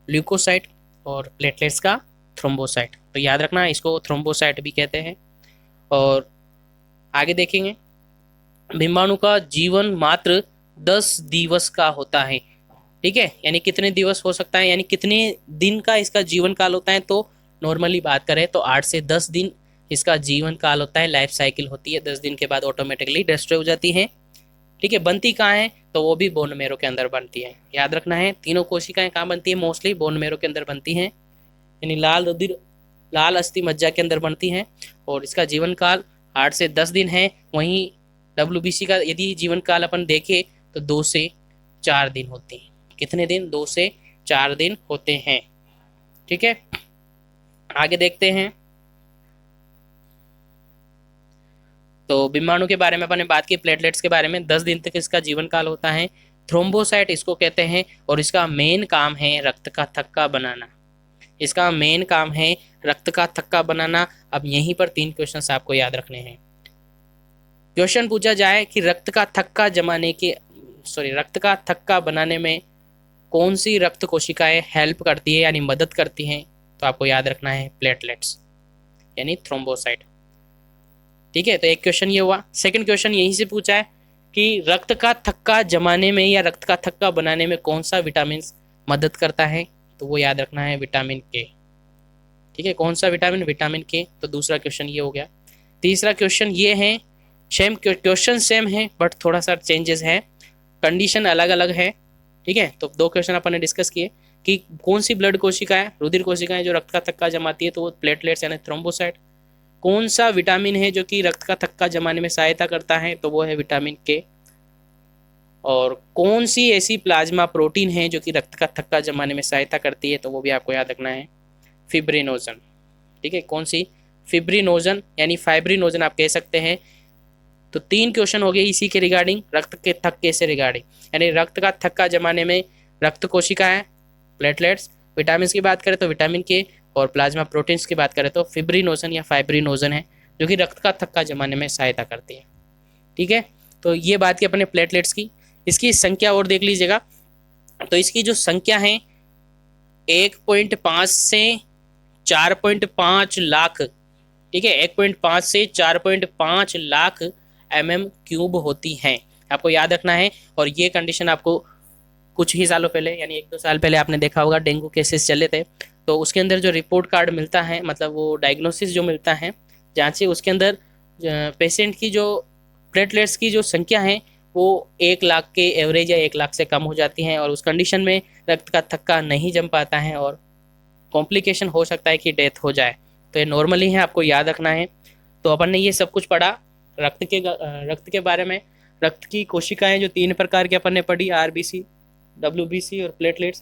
ल्यूकोसाइट और प्लेटलेट्स का थ्रोम्बोसाइट। तो याद रखना इसको थ्रोम्बोसाइट भी कहते हैं। और आगे देखेंगे, बिम्बाणु का जीवन मात्र 10 दिवस का होता है। ठीक है, यानी कितने दिवस हो सकता है, यानी कितने दिन का इसका जीवन काल होता है? तो नॉर्मली बात करें तो 8 से 10 दिन इसका जीवन काल होता है, लाइफ साइकिल होती है। 10 दिन के बाद ऑटोमेटिकली डिस्ट्रॉय हो जाती है। ठीक है, बनती कहाँ है? तो वो भी बोन मेरो के अंदर बनती है। याद रखना है, तीनों कोशिकाएं कहाँ बनती है? मोस्टली बोन मेरो के अंदर बनती हैं, यानी लाल अस्थि मज्जा के अंदर बनती हैं। और इसका जीवन काल 8 से 10 दिन है। वहीं WBC का यदि जीवन काल अपन देखें तो 2 से 4 दिन होते हैं। कितने दिन? 2 से 4 दिन होते हैं। ठीक है, आगे देखते हैं। तो बिम्बाणु के बारे में अपन ने बात की, प्लेटलेट्स के बारे में 10 दिन तक इसका जीवन काल होता है। थ्रोम्बोसाइट इसको कहते हैं और इसका मेन काम है रक्त का थक्का बनाना। इसका मेन काम है रक्त का थक्का बनाना। अब यहीं पर 3 क्वेश्चन आपको याद रखने हैं। क्वेश्चन पूछा जाए कि रक्त का थक्का बनाने में कौन सी रक्त कोशिकाएं हेल्प करती है यानी मदद करती हैं? तो आपको याद रखना है प्लेटलेट्स यानी थ्रोम्बोसाइट। ठीक है, तो एक क्वेश्चन ये हुआ। सेकंड क्वेश्चन यहीं से पूछा है कि रक्त का थक्का जमाने में या रक्त का थक्का बनाने में कौन सा विटामिन मदद करता है? तो वो याद रखना है विटामिन के। ठीक है, कौन सा विटामिन? विटामिन के। तो दूसरा क्वेश्चन ये हो गया। तीसरा क्वेश्चन ये है, क्वेश्चन सेम है बट थोड़ा सा चेंजेस है, कंडीशन अलग अलग है। ठीक है, तो 2 क्वेश्चन अपन ने डिस्कस किए कि कौन सी ब्लड कोशिकाएं, रुधिर कोशिकाएं जो रक्त का थक्का जमाती है, तो वो प्लेटलेट्स यानी थ्रोम्बोसाइट। कौन सा विटामिन है जो कि रक्त का थक्का जमाने में सहायता करता है? तो वो है विटामिन के। और कौन सी ऐसी प्लाज्मा प्रोटीन है जो कि रक्त का थक्का जमाने में सहायता करती है? तो वो भी आपको याद रखना है, फिब्रिनोजन। ठीक है, कौन सी? फिब्रिनोजन यानी फाइब्रिनोजन आप कह सकते हैं। तो 3 क्वेश्चन हो गए इसी के रिगार्डिंग, रक्त के थक्के से रिगार्डिंग, यानी रक्त का थक्का जमाने में रक्त कोशिकाएं प्लेटलेट्स, विटामिन की बात करें तो विटामिन के, और प्लाज्मा प्रोटीन्स की बात करें तो फिब्रिनोजन या फाइब्रिनोजन है जो कि रक्त का थक्का जमाने में सहायता करती है। ठीक है, तो ये बात की अपने प्लेटलेट्स की। इसकी संख्या और देख लीजिएगा, तो इसकी जो संख्या है 1.5 से 4.5 लाख। ठीक है, 1.5 से 4.5 लाख mm³ होती हैं, आपको याद रखना है। और ये कंडीशन आपको कुछ ही सालों पहले यानी 1-2 साल पहले आपने देखा होगा डेंगू केसेस चले थे, तो उसके अंदर जो रिपोर्ट कार्ड मिलता है, मतलब वो डायग्नोसिस जो मिलता है जांच से, उसके अंदर पेशेंट की जो प्लेटलेट्स की जो संख्या है वो 1 लाख के एवरेज या 1 लाख से कम हो जाती है, और उस कंडीशन में रक्त का थक्का नहीं जम पाता है और कॉम्प्लिकेशन हो सकता है कि डेथ हो जाए। तो ये नॉर्मली है, आपको याद रखना है। तो अपन ने ये सब कुछ पढ़ा रक्त के बारे में। रक्त की कोशिकाएं जो 3 प्रकार की अपन ने पढ़ी, आरबीसी, डब्ल्यूबीसी और प्लेटलेट्स,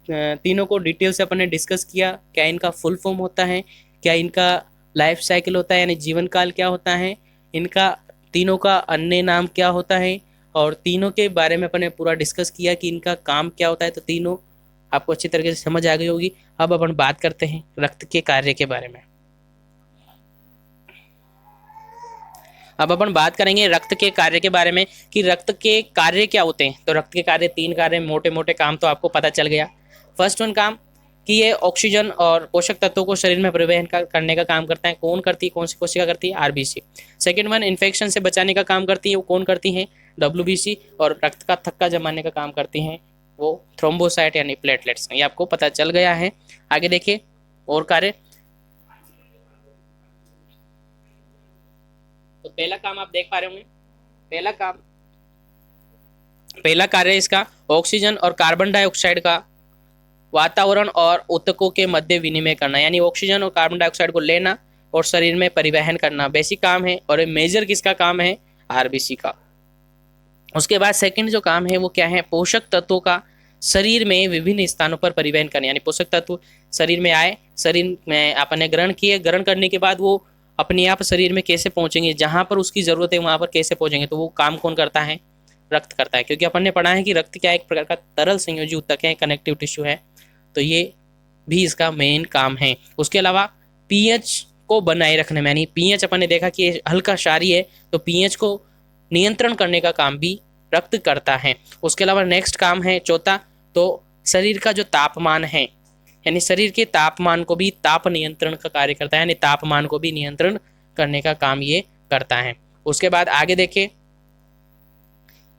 तीनों को डिटेल से अपन ने डिस्कस किया। क्या इनका फुल फॉर्म होता है, क्या इनका लाइफ साइकिल होता है यानी जीवन काल क्या होता है, इनका तीनों का अन्य नाम क्या होता है, और तीनों के बारे में अपन ने पूरा डिस्कस किया कि इनका काम क्या होता है। तो तीनों आपको अच्छी तरीके से समझ आ गई होगी। अब अपन बात करते हैं रक्त के कार्य के बारे में। अब अपन बात करेंगे रक्त के कार्य के बारे में कि रक्त के कार्य क्या होते हैं। तो रक्त के कार्य 3 कार्य, मोटे मोटे काम तो आपको पता चल गया। फर्स्ट वन काम कि ये ऑक्सीजन और पोषक तत्वों को शरीर में परिवहन करने का काम करता है। कौन करती है, कौन सी कोशिका करती है, आरबीसी। सेकेंड वन इन्फेक्शन से बचाने का काम करती है, वो कौन करती है, डब्ल्यूबीसी। और रक्त का थक्का जमाने का काम करती हैं वो थ्रोम्बोसाइट यानी प्लेटलेट्स। ये आपको पता चल गया है। आगे देखिए और कार्य। तो पहला काम आप देख पा रहे होंगे, पहला कार्य इसका ऑक्सीजन और कार्बन डाइऑक्साइड का वातावरण और ऊतकों के मध्य विनिमय करना, यानी ऑक्सीजन और कार्बन डाइऑक्साइड को लेना और शरीर में परिवहन करना बेसिक काम है। और मेजर किसका काम है, आरबीसी का। उसके बाद सेकंड जो काम है वो क्या है, पोषक तत्वों का शरीर में विभिन्न स्थानों पर परिवहन करना, यानी पोषक तत्व शरीर में आए, शरीर में आपने ग्रहण किए, ग्रहण करने के बाद वो अपने आप शरीर में कैसे पहुंचेंगे, जहां पर उसकी जरूरत है वहां पर कैसे पहुंचेंगे। तो वो काम कौन करता है, रक्त करता है। क्योंकि अपन ने पढ़ा है कि रक्त क्या एक प्रकार का तरल संयोजी ऊतक है, कनेक्टिव टिश्यू है, तो ये भी इसका मेन काम है। उसके अलावा पीएच को बनाए रखने में, यानी पीएच अपन ने देखा कि हल्का क्षारीय है, तो पीएच को नियंत्रण करने का काम भी रक्त करता है। उसके अलावा नेक्स्ट काम है चौथा, तो शरीर का जो तापमान है, यानी शरीर के तापमान को भी ताप नियंत्रण का कार्य करता है, यानी तापमान को भी नियंत्रण करने का काम ये करता है। उसके बाद आगे देखें,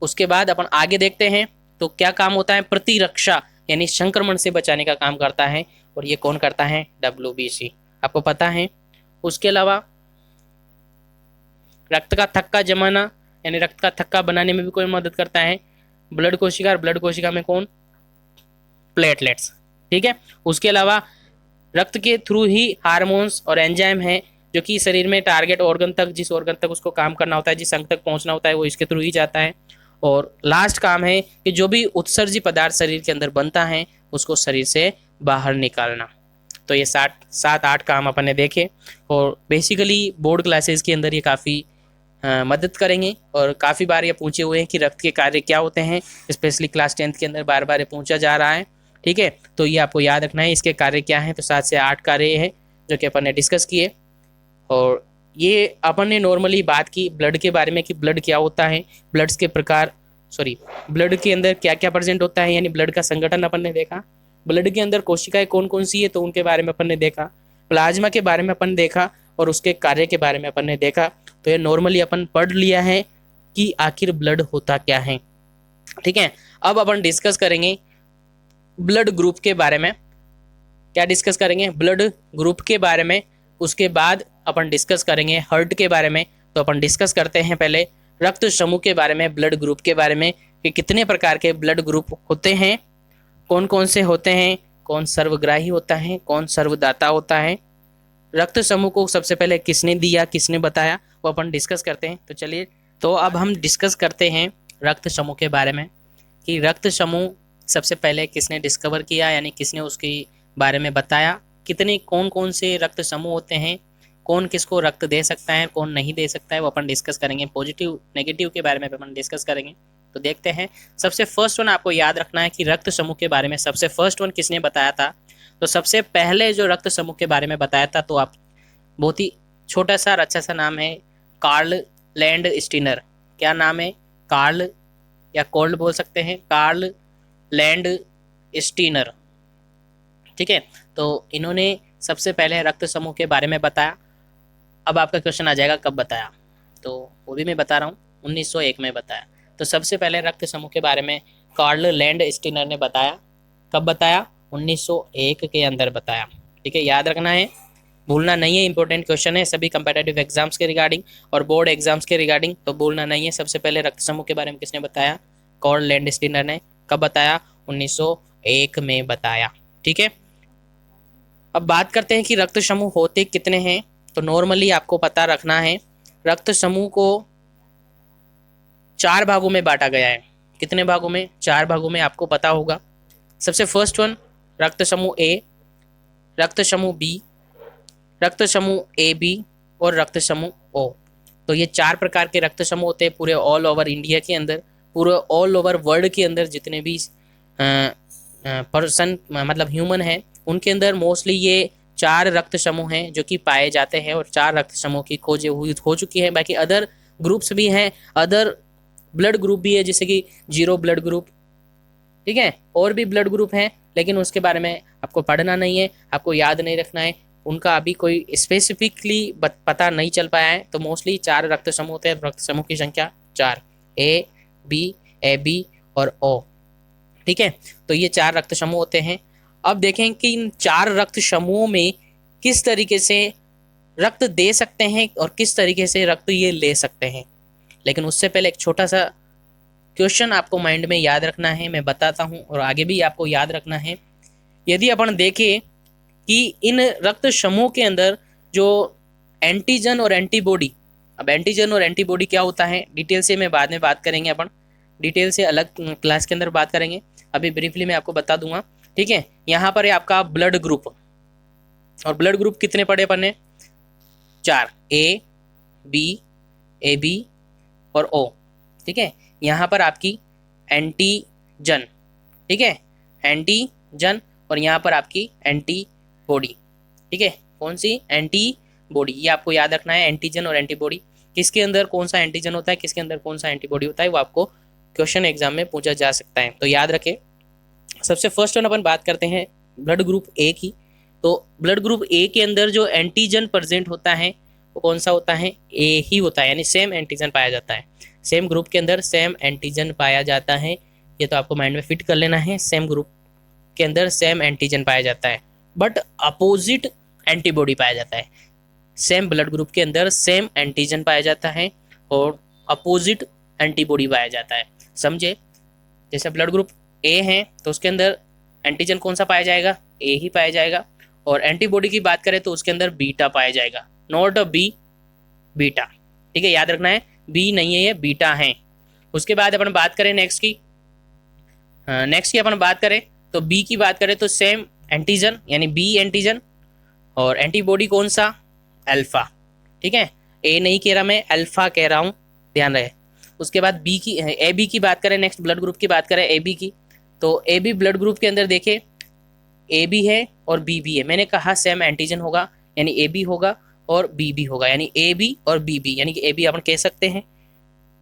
उसके बाद अपन आगे देखते हैं तो क्या काम होता है, प्रतिरक्षा यानी संक्रमण से बचाने का काम करता है, और ये कौन करता है, डब्ल्यूबीसी, आपको पता है। उसके अलावा रक्त का थक्का जमाना, यानी रक्त का थक्का बनाने में भी कोई मदद करता है, ब्लड कोशिका, और ब्लड कोशिका में कौन, प्लेटलेट्स, ठीक है। उसके अलावा रक्त के थ्रू ही हार्मोन्स और एंजाइम है जो कि शरीर में टारगेट ऑर्गन तक, जिस ऑर्गन तक उसको काम करना होता है, जिस अंग तक पहुंचना होता है, वो इसके थ्रू ही जाता है। और लास्ट काम है कि जो भी उत्सर्जी पदार्थ शरीर के अंदर बनता है उसको शरीर से बाहर निकालना। तो ये 7-8 काम अपन ने देखे, और बेसिकली बोर्ड क्लासेस के अंदर ये काफ़ी मदद करेंगे। और काफ़ी बार ये पूछे हुए हैं कि रक्त के कार्य क्या होते हैं, स्पेशली क्लास 10th के अंदर बार बार ये पूछा जा रहा है, ठीक है। तो ये आपको याद रखना है इसके कार्य क्या हैं। तो 7 से 8 कार्य हैं जो कि अपन ने डिस्कस किए। और ये अपन ने नॉर्मली बात की ब्लड के बारे में कि ब्लड क्या होता है, ब्लड्स के प्रकार, ब्लड के अंदर क्या क्या प्रेजेंट होता है, यानी ब्लड का संगठन अपन ने देखा। ब्लड के अंदर कोशिकाएं कौन कौन सी है तो उनके बारे में अपन ने देखा। प्लाज्मा के बारे में अपन देखा, और उसके कार्य के बारे में अपन ने देखा। तो ये नॉर्मली अपन पढ़ लिया है कि आखिर ब्लड होता क्या है, ठीक है। अब अपन डिस्कस करेंगे ब्लड ग्रुप के बारे में। क्या डिस्कस करेंगे, ब्लड ग्रुप के बारे में। उसके बाद अपन डिस्कस करेंगे हार्ट के बारे में। तो अपन डिस्कस करते हैं पहले रक्त समूह के बारे में, ब्लड ग्रुप के बारे में कि कितने प्रकार के ब्लड ग्रुप होते हैं, कौन कौन से होते हैं, कौन सर्वग्राही होता है, कौन सर्वदाता होता है, रक्त समूह को सबसे पहले किसने दिया, किसने बताया, वो अपन डिस्कस करते हैं। तो चलिए, तो अब हम डिस्कस करते हैं रक्त समूह के बारे में कि रक्त समूह सबसे पहले किसने डिस्कवर किया, यानी किसने उसके बारे में बताया, कितने कौन कौन से रक्त समूह होते हैं, कौन किसको रक्त दे सकता है, कौन नहीं दे सकता है, वो अपन डिस्कस करेंगे। पॉजिटिव नेगेटिव के बारे में अपन डिस्कस करेंगे। तो देखते हैं, सबसे फर्स्ट वन आपको याद रखना है कि रक्त समूह के बारे में सबसे फर्स्ट वन किसने बताया था। तो सबसे पहले जो रक्त समूह के बारे में बताया था, तो आप बहुत ही छोटा सा और अच्छा सा नाम है, कार्ल लैंड स्टीनर। क्या नाम है, कार्ल या कोल्ड बोल सकते हैं, कार्ल लैंड स्टीनर, ठीक है। तो इन्होंने सबसे पहले रक्त समूह के बारे में बताया। अब आपका क्वेश्चन आ जाएगा कब बताया, तो वो भी मैं बता रहा हूँ, 1901 में बताया। तो सबसे पहले रक्त समूह के बारे में कार्ल लैंडस्टीनर ने बताया। कब बताया? 1901 के अंदर बताया। ठीक है, याद रखना है, भूलना नहीं है। इंपॉर्टेंट क्वेश्चन है सभी कंपेटिटिव एग्जाम्स के रिगार्डिंग और बोर्ड एग्जाम्स के रिगार्डिंग, तो भूलना नहीं है। सबसे पहले रक्त समूह के बारे में किसने बताया? कार्ल लैंडस्टीनर ने। कब बताया? 1901 में बताया। ठीक है, अब बात करते हैं कि रक्त समूह होते कितने हैं। तो नॉर्मली आपको पता रखना है, रक्त समूह को 4 भागों में बांटा गया है। कितने भागों में? 4 भागों में, आपको पता होगा। सबसे फर्स्ट वन, रक्त समूह ए, रक्त समूह बी, रक्त समूह ए बी और रक्त समूह ओ। तो ये 4 प्रकार के रक्त समूह होते हैं पूरे ऑल ओवर इंडिया के अंदर, पूरे ऑल ओवर वर्ल्ड के अंदर जितने भी पर्सन मतलब ह्यूमन है उनके अंदर मोस्टली ये 4 रक्त समूह हैं जो कि पाए जाते हैं और 4 रक्त समूह की खोजें हुई हो चुकी हैं। बाकी अदर ग्रुप्स भी हैं, अदर ब्लड ग्रुप भी है, जैसे कि जीरो ब्लड ग्रुप। ठीक है, और भी ब्लड ग्रुप हैं, लेकिन उसके बारे में आपको पढ़ना नहीं है, आपको याद नहीं रखना है, उनका अभी कोई स्पेसिफिकली पता नहीं चल पाया है। तो मोस्टली 4 रक्त समूह होते हैं, रक्त समूह की संख्या 4, ए बी और ओ। ठीक है, तो ये 4 रक्त समूह होते हैं। अब देखें कि इन 4 रक्त समूहों में किस तरीके से रक्त दे सकते हैं और किस तरीके से रक्त ये ले सकते हैं। लेकिन उससे पहले एक छोटा सा क्वेश्चन आपको माइंड में याद रखना है, मैं बताता हूं और आगे भी आपको याद रखना है। यदि अपन देखें कि इन रक्त समूह के अंदर जो एंटीजन और एंटीबॉडी, अब एंटीजन और एंटीबॉडी क्या होता है डिटेल से मैं बाद में बात करेंगे, अपन डिटेल से अलग क्लास के अंदर बात करेंगे, अभी ब्रीफली मैं आपको बता दूंगा। ठीक है, यहाँ पर है आपका ब्लड ग्रुप, और ब्लड ग्रुप कितने पड़े अपन ने? 4, ए बी और ओ। ठीक है, यहाँ पर आपकी एंटीजन, ठीक है, एंटीजन, और यहाँ पर आपकी एंटीबॉडी। ठीक है, कौन सी? एंटीबॉडी। ये आपको याद रखना है, एंटीजन और एंटीबॉडी, किसके अंदर कौन सा एंटीजन होता है, किसके अंदर कौन सा एंटीबॉडी होता है, वो आपको क्वेश्चन एग्जाम में पूछा जा सकता है, तो याद रखें। सबसे फर्स्ट वन अपन बात करते हैं ब्लड ग्रुप ए की। तो ब्लड ग्रुप ए के अंदर जो एंटीजन प्रेजेंट होता है वो कौन सा होता है? ए ही होता है, यानी सेम एंटीजन पाया जाता है, सेम ग्रुप के अंदर सेम एंटीजन पाया जाता है। ये तो आपको माइंड में फिट कर लेना है, सेम ग्रुप के अंदर सेम एंटीजन पाया जाता है, बट अपोजिट एंटीबॉडी पाया जाता है। सेम ब्लड ग्रुप के अंदर सेम एंटीजन पाया जाता है और अपोजिट एंटीबॉडी पाया जाता है। समझे? जैसे ब्लड ग्रुप ए है तो उसके अंदर एंटीजन कौन सा पाया जाएगा? ए ही पाया जाएगा, और एंटीबॉडी की बात करें तो उसके अंदर बीटा पाया जाएगा, नॉट बी, बीटा। ठीक है, याद रखना है, बी नहीं है, ये बीटा है। उसके बाद अपन बात करें नेक्स्ट की अपन बात करें तो बी की बात करें तो सेम एंटीजन यानी बी एंटीजन, और एंटीबॉडी कौन सा? अल्फा। ठीक है, ए नहीं कह रहा मैं, अल्फा कह रहा हूँ, ध्यान रहे। उसके बाद बी की ए बी की बात करें, नेक्स्ट ब्लड ग्रुप की बात करें ए बी की, तो ए बी ब्लड ग्रुप के अंदर देखें ए बी है और बी भी है। मैंने कहा सेम एंटीजन होगा यानी ए बी होगा और बी भी होगा, यानी ए बी और बी भी, यानी कि ए बी अपन कह सकते हैं।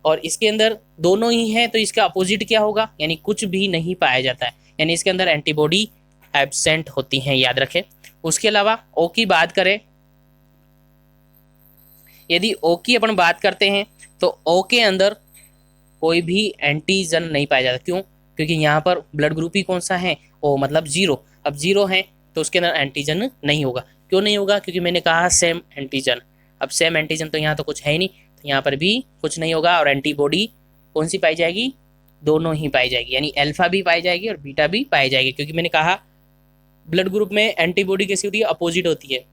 और इसके अंदर दोनों ही हैं तो इसका अपोजिट क्या होगा? यानी कुछ भी नहीं पाया जाता है, यानी इसके अंदर एंटीबॉडी एब्सेंट होती हैं, याद रखें। उसके अलावा ओ की बात करें, यदि ओ की अपन बात करते हैं तो ओ के अंदर कोई भी एंटीजन नहीं पाया जाता। क्यों? क्योंकि यहाँ पर ब्लड ग्रुप ही कौन सा है? ओ, मतलब जीरो। अब जीरो है तो उसके अंदर एंटीजन नहीं होगा। क्यों नहीं होगा? क्योंकि मैंने कहा सेम एंटीजन। अब सेम एंटीजन तो यहाँ तो कुछ है ही नहीं, तो यहाँ पर भी कुछ नहीं होगा। और एंटीबॉडी कौन सी पाई जाएगी? दोनों ही पाई जाएगी, यानी अल्फा भी पाई जाएगी और बीटा भी पाई जाएगी। क्योंकि मैंने कहा ब्लड ग्रुप में एंटीबॉडी कैसी होती है? अपोजिट होती है,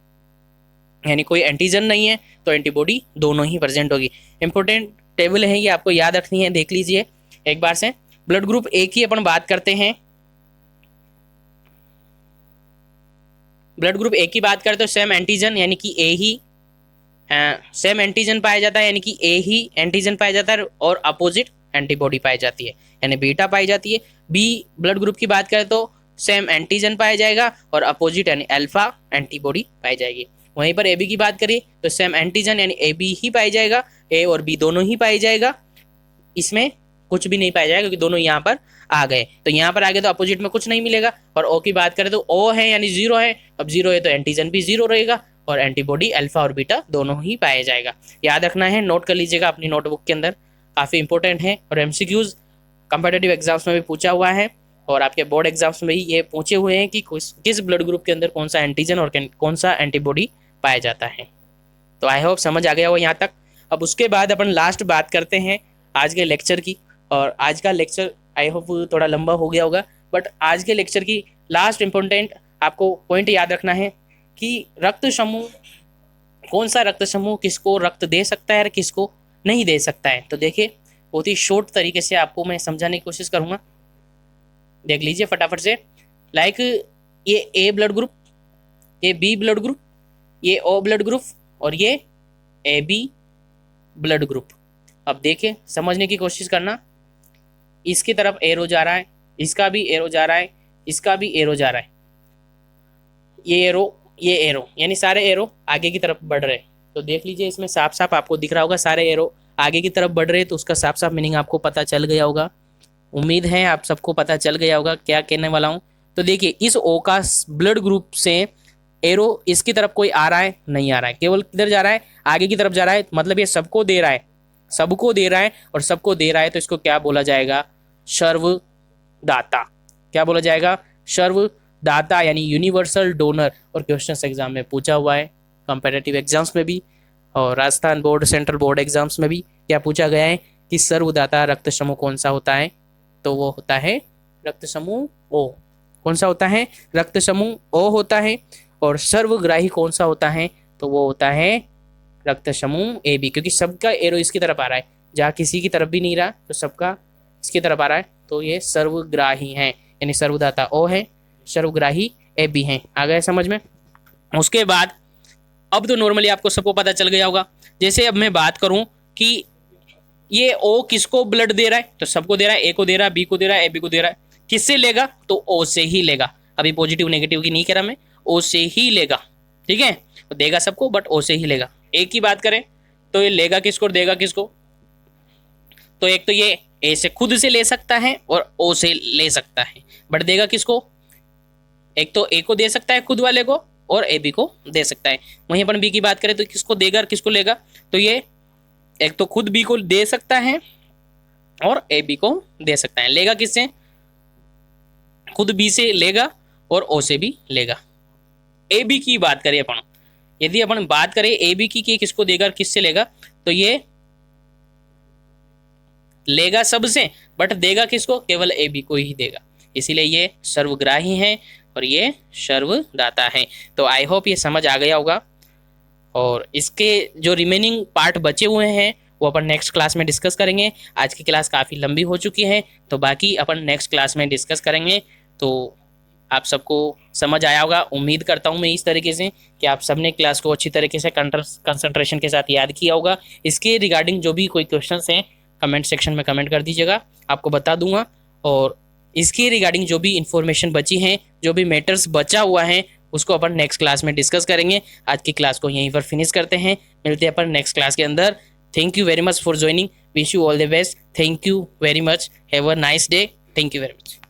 यानी कोई एंटीजन नहीं है तो एंटीबॉडी दोनों ही प्रेजेंट होगी। इंपॉर्टेंट टेबल है, ये आपको याद रखनी है, देख लीजिए एक बार से। ब्लड ग्रुप ए की अपन बात करते हैं, ब्लड ग्रुप ए की बात करें तो सेम एंटीजन यानी कि ए ही सेम एंटीजन पाया जाता है, यानी कि ए ही एंटीजन पाया जाता है और अपोजिट एंटीबॉडी पाई जाती है, यानी बीटा पाई जाती है। बी ब्लड ग्रुप की बात करें तो सेम एंटीजन पाया जाएगा और अपोजिट यानी अल्फा एंटीबॉडी पाई जाएगी। वहीं पर ए बी की बात करिए तो सेम एंटीजन यानी ए बी ही पाई जाएगा, ए और बी दोनों ही पाई जाएगा, इसमें कुछ भी नहीं पाया जाएगा क्योंकि दोनों यहाँ पर आ गए। तो यहाँ पर आ गए तो अपोजिट में कुछ नहीं मिलेगा। और ओ की बात करें तो ओ है यानी जीरो है, अब जीरो है तो एंटीजन भी जीरो रहेगा और एंटीबॉडी अल्फा और बीटा दोनों ही पाया जाएगा। याद रखना है, नोट कर लीजिएगा अपनी नोटबुक के अंदर, काफ़ी इंपॉर्टेंट है। और एमसीक्यूज कम्पिटिटिव एग्जाम्स में भी पूछा हुआ है और आपके बोर्ड एग्जाम्स में भी ये पूछे हुए हैं कि किस ब्लड ग्रुप के अंदर कौन सा एंटीजन और कौन सा एंटीबॉडी पाया जाता है। तो आई होप समझ आ गया हो यहाँ तक। अब उसके बाद अपन लास्ट बात करते हैं आज के लेक्चर की। और आज का लेक्चर आई होप थोड़ा लंबा हो गया होगा, बट आज के लेक्चर की लास्ट इम्पोर्टेंट आपको पॉइंट याद रखना है कि रक्त समूह, कौन सा रक्त समूह किसको रक्त दे सकता है और किसको नहीं दे सकता है। तो देखिए बहुत ही शॉर्ट तरीके से आपको मैं समझाने की कोशिश करूँगा, देख लीजिए फटाफट से। लाइक ये ए ब्लड ग्रुप, ये बी ब्लड ग्रुप, ये ओ ब्लड ग्रुप और ये ए बी ब्लड ग्रुप। अब देखिए समझने की कोशिश करना, इसकी तरफ एरो जा रहा है, इसका भी एरो जा रहा है, इसका भी एरो जा रहा है, ये एरो यानी सारे एरो आगे की तरफ बढ़ रहे हैं। तो देख लीजिए इसमें साफ साफ आपको दिख रहा होगा सारे एरो आगे की तरफ बढ़ रहे हैं, तो उसका साफ साफ मीनिंग आपको पता चल गया होगा। उम्मीद है आप सबको पता चल गया होगा क्या कहने वाला हूँ। तो देखिए इस ओ का ब्लड ग्रुप से एरो इसकी तरफ कोई आ रहा है, नहीं आ रहा है, केवल किधर जा रहा है, आगे की तरफ जा रहा है। मतलब ये सबको दे रहा है, सबको दे रहा है और सबको दे रहा है, तो इसको क्या बोला जाएगा, सर्वदाता। क्या बोला जाएगा, सर्वदाता यानी यूनिवर्सल डोनर। और क्वेश्चन एग्जाम में पूछा हुआ है, कंपेटिटिव एग्जाम्स में भी और Rajasthan board, central board exams में भी क्या पूछा गया है कि सर्वदाता रक्त समूह कौन सा होता है। तो वो होता है रक्त समूह ओ। कौन सा होता है, रक्त समूह ओ होता है। और सर्वग्राही कौन सा होता है, तो वो होता है रक्त समूह ए बी, क्योंकि सबका एरो इसकी तरफ आ रहा है, जहाँ किसी की तरफ भी नहीं रहा तो सबका इसकी तरफ आ रहा है, तो ये सर्वग्राही है, यानी सर्वदाता ओ है, सर्वग्राही ए बी है। आ गया समझ में। उसके बाद अब तो नॉर्मली आपको सबको पता चल गया होगा। जैसे अब मैं बात करूं कि ये ओ किसको ब्लड दे रहा है, तो सबको दे रहा है, ए को दे रहा है, बी को दे रहा है, ए बी को दे रहा है। किससे लेगा, तो ओ से ही लेगा। अभी पॉजिटिव नेगेटिव की नहीं कह रहा मैं, ओ से ही लेगा, ठीक है। तो देगा सबको बट ओ से ही लेगा। ए की बात करें तो ये लेगा किसको और देगा किसको, तो एक तो ये ए से खुद से ले सकता है और ओ से ले सकता है, बट देगा किसको, एक तो ए को दे सकता है खुद वाले को और ए बी को दे सकता है। वहीं अपन बी की बात करें तो किसको देगा और किसको लेगा, तो ये एक तो खुद बी को दे सकता है और ए बी को दे सकता है। लेगा किससे, खुद बी से लेगा और ओ से भी लेगा। ए बी की बात करें अपन, यदि अपन बात करें ए बी की किसको देगा और किससे लेगा, तो ये लेगा सबसे बट देगा किसको, केवल ए बी को ही देगा। इसीलिए ये सर्वग्राही है और ये सर्वदाता है। तो आई होप ये समझ आ गया होगा। और इसके जो रिमेनिंग पार्ट बचे हुए हैं वो अपन नेक्स्ट क्लास में डिस्कस करेंगे। आज की क्लास काफ़ी लंबी हो चुकी है, तो बाकी अपन नेक्स्ट क्लास में डिस्कस करेंगे। तो आप सबको समझ आया होगा, उम्मीद करता हूँ मैं इस तरीके से कि आप सबने क्लास को अच्छी तरीके से कंसंट्रेशन के साथ याद किया होगा। इसके रिगार्डिंग जो भी कोई क्वेश्चंस हैं कमेंट सेक्शन में कमेंट कर दीजिएगा, आपको बता दूंगा। और इसके रिगार्डिंग जो भी इंफॉर्मेशन बची हैं, जो भी मैटर्स बचा हुआ है, उसको अपन नेक्स्ट क्लास में डिस्कस करेंगे। आज की क्लास को यहीं पर फिनिश करते हैं, मिलते हैं अपन नेक्स्ट क्लास के अंदर। Thank you very much for joining, wish you all the best, thank you very much, have a nice day, thank you very much.